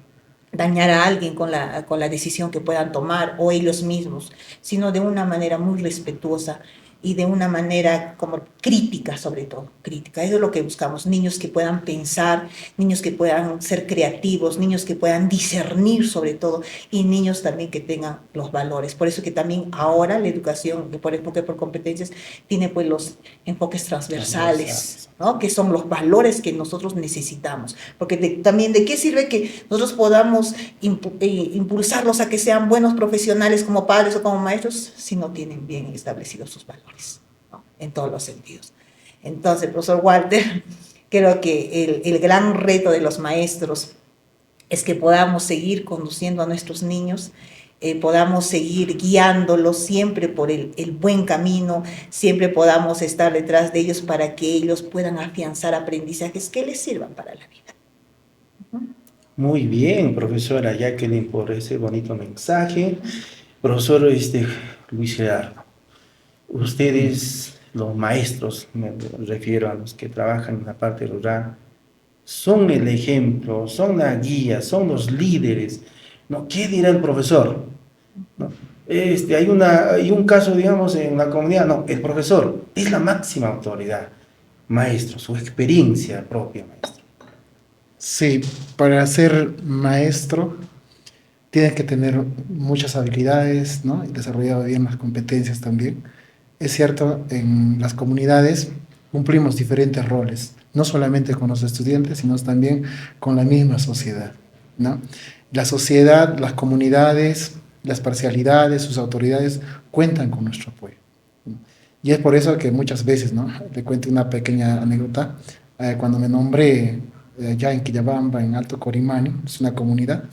dañar a alguien con la decisión que puedan tomar o ellos mismos, sino de una manera muy respetuosa y de una manera como crítica, sobre todo, crítica. Eso es lo que buscamos, niños que puedan pensar, niños que puedan ser creativos, niños que puedan discernir sobre todo y niños también que tengan los valores. Por eso que también ahora la educación, por enfoque por competencias, tiene pues los enfoques transversales, ¿no? Que son los valores que nosotros necesitamos. Porque también de qué sirve que nosotros podamos impulsarlos a que sean buenos profesionales como padres o como maestros si no tienen bien establecidos sus valores, ¿no? En todos los sentidos. Entonces, profesor Walter, creo que el gran reto de los maestros es que podamos seguir conduciendo a nuestros niños, podamos seguir guiándolos siempre por el buen camino, siempre podamos estar detrás de ellos para que ellos puedan afianzar aprendizajes que les sirvan para la vida. Muy bien, profesora Jacqueline, por ese bonito mensaje. Profesor Luis Gerardo, ustedes, los maestros, me refiero a los que trabajan en la parte rural, son el ejemplo, son la guía, son los líderes, ¿no? ¿Qué dirá el profesor? ¿No? Hay un caso, digamos, en la comunidad, no, el profesor es la máxima autoridad, maestro, su experiencia propia, maestro. Sí, para ser maestro tienes que tener muchas habilidades, ¿no? Y desarrollar bien las competencias también. Es cierto, en las comunidades cumplimos diferentes roles, no solamente con los estudiantes, sino también con la misma sociedad, ¿no? La sociedad, las comunidades, las parcialidades, sus autoridades cuentan con nuestro apoyo, ¿no? Y es por eso que muchas veces, ¿no? Le cuento una pequeña anécdota. Cuando me nombré ya en Quillabamba, en Alto Corimani, es una comunidad,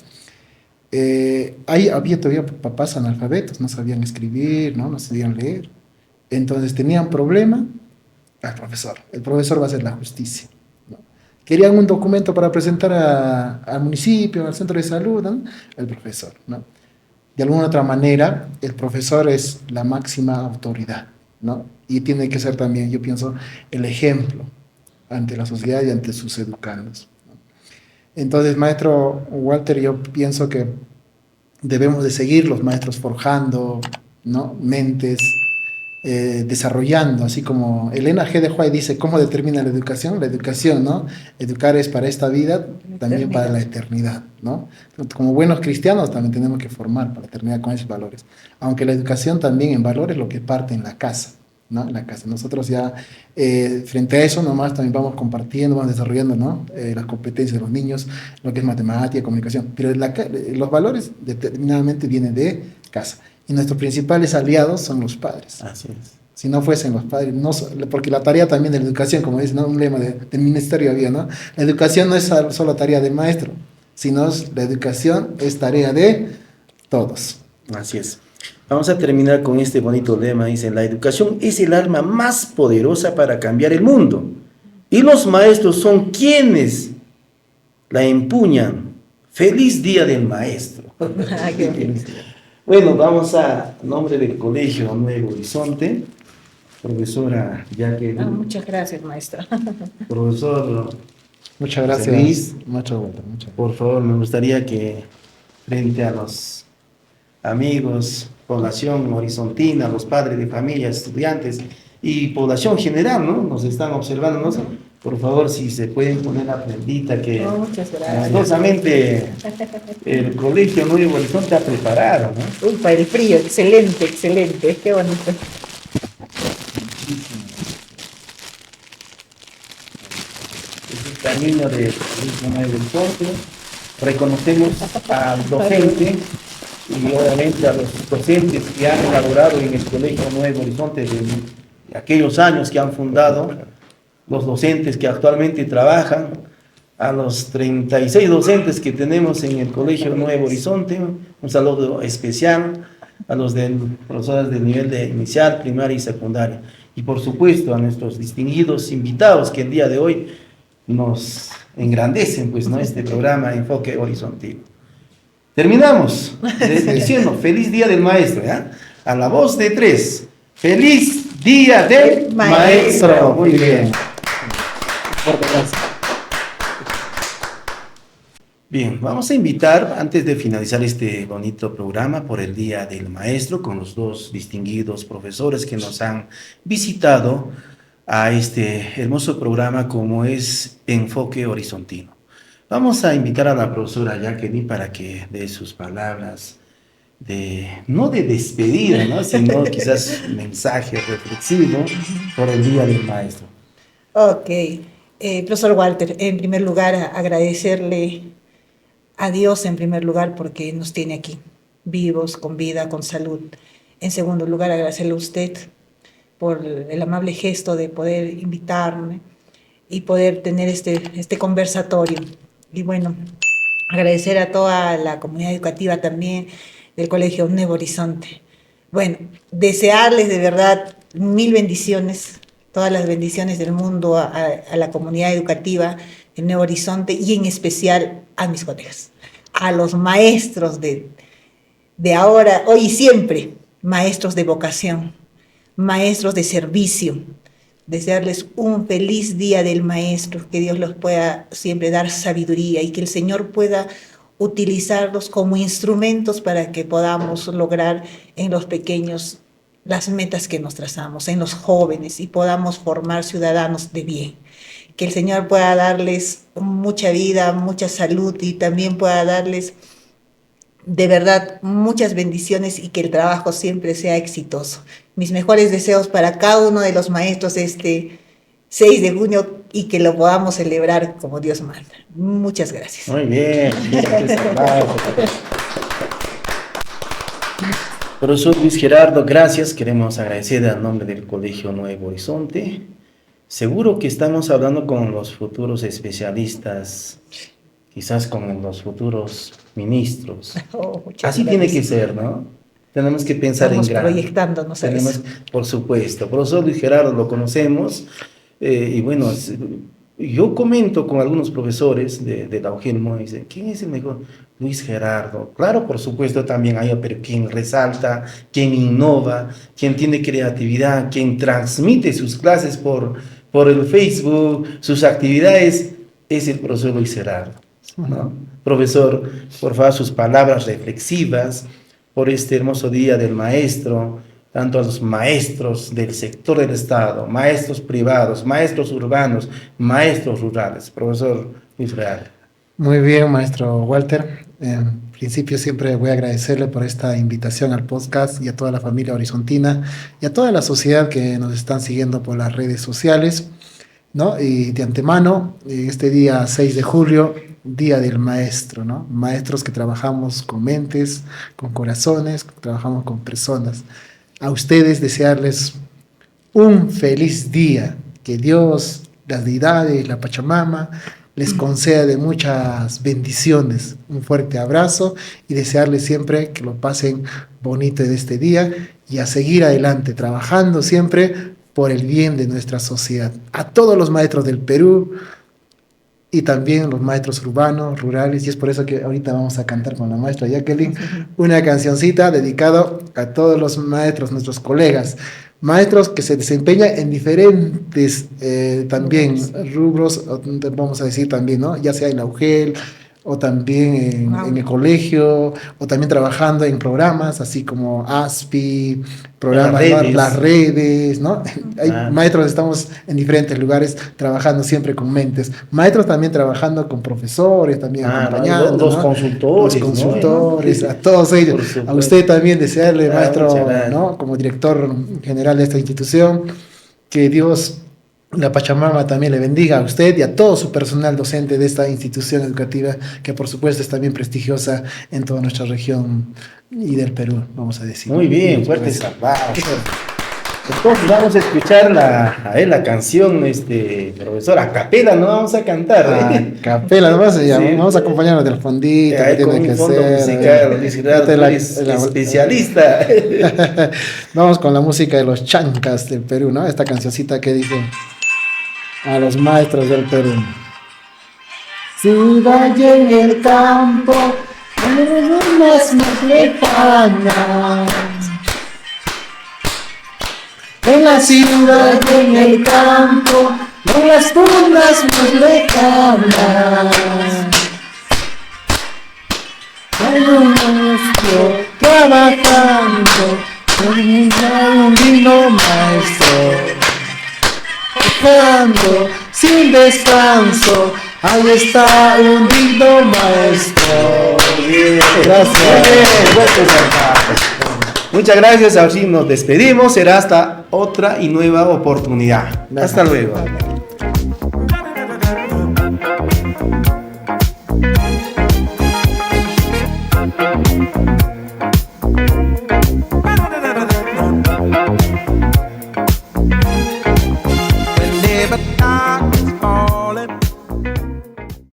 ahí había todavía papás analfabetos, no sabían escribir, ¿no? No sabían leer. Entonces tenían problema al profesor. El profesor va a hacer la justicia, ¿no? Querían un documento para presentar al municipio, al centro de salud, ¿no? El profesor, ¿no? De alguna otra manera, el profesor es la máxima autoridad, ¿no? Y tiene que ser también, yo pienso, el ejemplo ante la sociedad y ante sus educandos, ¿no? Entonces, maestro Walter, yo pienso que debemos de seguir los maestros forjando, ¿no? Mentes, desarrollando, así como Elena G. de White dice, ¿cómo determina la educación? La educación, ¿no? Educar es para esta vida, también para la eternidad, ¿no? Como buenos cristianos también tenemos que formar para la eternidad con esos valores. Aunque la educación también en valores lo que parte en la casa, ¿no? En la casa. Nosotros ya, frente a eso, nomás también vamos compartiendo, vamos desarrollando, ¿no? Las competencias de los niños, lo que es matemática, comunicación. Pero los valores determinadamente vienen de casa. Y nuestros principales aliados son los padres. Así es. Si no fuesen los padres, no, porque la tarea también de la educación, como dice, ¿no? Un lema del ministerio había, ¿no? La educación no es solo tarea del maestro, sino la educación es tarea de todos. Así es. Vamos a terminar con este bonito lema. Dice, la educación es el arma más poderosa para cambiar el mundo. Y los maestros son quienes la empuñan. Feliz Día del Maestro. Bueno, vamos a nombre del Colegio Nuevo Horizonte, profesora Jacqueline. Muchas gracias, maestra. Profesor, muchas gracias. Luis, muchas. Por favor, me gustaría que frente a los amigos, población horizontina, los padres de familia, estudiantes y población general, ¿no? Nos están observando, ¿no? Por favor, si se pueden poner la prendita que muchas gracias. Amistosamente el Colegio Nuevo Horizonte ha preparado, ¿no? Uy, para el frío, excelente, excelente, qué bonito. Es el camino del Colegio Nuevo Horizonte. Reconocemos al docente y obviamente a los docentes que han elaborado en el Colegio Nuevo Horizonte de aquellos años que han fundado, los docentes que actualmente trabajan, a los 36 docentes que tenemos en el Colegio Nuevo Horizonte, un saludo especial a los profesores del nivel de inicial, primaria y secundaria. Y por supuesto a nuestros distinguidos invitados que el día de hoy nos engrandecen, pues, ¿no? Este programa Enfoque Horizontino. Terminamos diciendo feliz Día del Maestro, ¿ya? A la voz de tres. Feliz Día del Maestro. Muy bien. Bien, vamos a invitar, antes de finalizar este bonito programa por el Día del Maestro, con los dos distinguidos profesores que nos han visitado a este hermoso programa como es Enfoque Horizontino. Vamos a invitar a la profesora Jacqueline para que dé sus palabras no de despedida, ¿no? Sino quizás un mensaje reflexivo por el Día del Maestro. Ok. Profesor Walter, en primer lugar, agradecerle a Dios en primer lugar porque nos tiene aquí, vivos, con vida, con salud. En segundo lugar, agradecerle a usted por el amable gesto de poder invitarme y poder tener este conversatorio. Y bueno, Agradecer a toda la comunidad educativa también del Colegio Nuevo Horizonte. Bueno, desearles de verdad 1000 bendiciones, todas las bendiciones del mundo a la comunidad educativa del Nuevo Horizonte y en especial a mis colegas, a los maestros de ahora, hoy y siempre, maestros de vocación, maestros de servicio. Desearles un feliz día del maestro, que Dios los pueda siempre dar sabiduría y que el Señor pueda utilizarlos como instrumentos para que podamos lograr en los pequeños las metas que nos trazamos, en los jóvenes, y podamos formar ciudadanos de bien. Que el Señor pueda darles mucha vida, mucha salud y también pueda darles de verdad muchas bendiciones y que el trabajo siempre sea exitoso. Mis mejores deseos para cada uno de los maestros este 6 de junio y que lo podamos celebrar como Dios manda. Muchas gracias. Muy bien. Profesor Luis Gerardo, gracias. Queremos agradecer a nombre del Colegio Nuevo Horizonte. Seguro que estamos hablando con los futuros especialistas, quizás con los futuros ministros. Así gracias. Tiene que ser, ¿no? Tenemos que pensar en grande. Proyectándonos a eso. Por supuesto. Profesor Luis Gerardo lo conocemos y bueno, yo comento con algunos profesores de la UGELMO y dicen, ¿quién es el mejor? Luis Gerardo. Claro, por supuesto también hay, pero quien resalta, quien innova, quien tiene creatividad, quien transmite sus clases por el Facebook, sus actividades, es el profesor Luis Gerardo, ¿no? Profesor, por favor, sus palabras reflexivas por este hermoso día del maestro, tanto a los maestros del sector del Estado, maestros privados, maestros urbanos, maestros rurales. Profesor Luis Gerardo. Muy bien, maestro Walter. En principio siempre voy a agradecerle por esta invitación al podcast y a toda la familia horizontina y a toda la sociedad que nos están siguiendo por las redes sociales, ¿no? Y de antemano, este día 6 de julio, Día del Maestro, ¿no? Maestros que trabajamos con mentes, con corazones, trabajamos con personas. A ustedes desearles un feliz día, que Dios, las deidades, la Pachamama, les conceda de muchas bendiciones. Un fuerte abrazo y desearles siempre que lo pasen bonito de este día y a seguir adelante, trabajando siempre por el bien de nuestra sociedad. A todos los maestros del Perú y también los maestros urbanos, rurales, y es por eso que ahorita vamos a cantar con la maestra Jacqueline una cancioncita dedicada a todos los maestros, nuestros colegas, maestros que se desempeñan en diferentes también rubros, vamos a decir también, ¿no? Ya sea en la UGEL, o también en el colegio, o también trabajando en programas, así como ASPI, programas, las redes, ¿no? Hay maestros, estamos en diferentes lugares trabajando siempre con mentes. Maestros también trabajando con profesores, también acompañando. Los consultores. Los consultores, ¿no? A todos ellos. A usted también desearle, maestro, ¿no? Como director general de esta institución, que Dios, la Pachamama, también le bendiga a usted y a todo su personal docente de esta institución educativa, que por supuesto es también prestigiosa en toda nuestra región y del Perú, vamos a decir. Muy bien, fuertes aplausos. Entonces vamos a escuchar la canción, profesor, a capela, no vamos a cantar. A capela, no vamos a acompañarnos del fondito. Que tiene que fondo musical, especialista. Vamos con la música de los chancas del Perú, ¿no? Esta cancioncita que dice a los maestros del Perú. Si vaya en el campo, en unas más lejanas, en la ciudad y en el campo, en las tumbas más lejanas, hay un maestro trabajando, un lindo maestro, trabajando sin descanso. Ahí está un digno maestro. Bien, gracias. Muchas gracias. Así nos despedimos. Será hasta otra y nueva oportunidad. Hasta luego.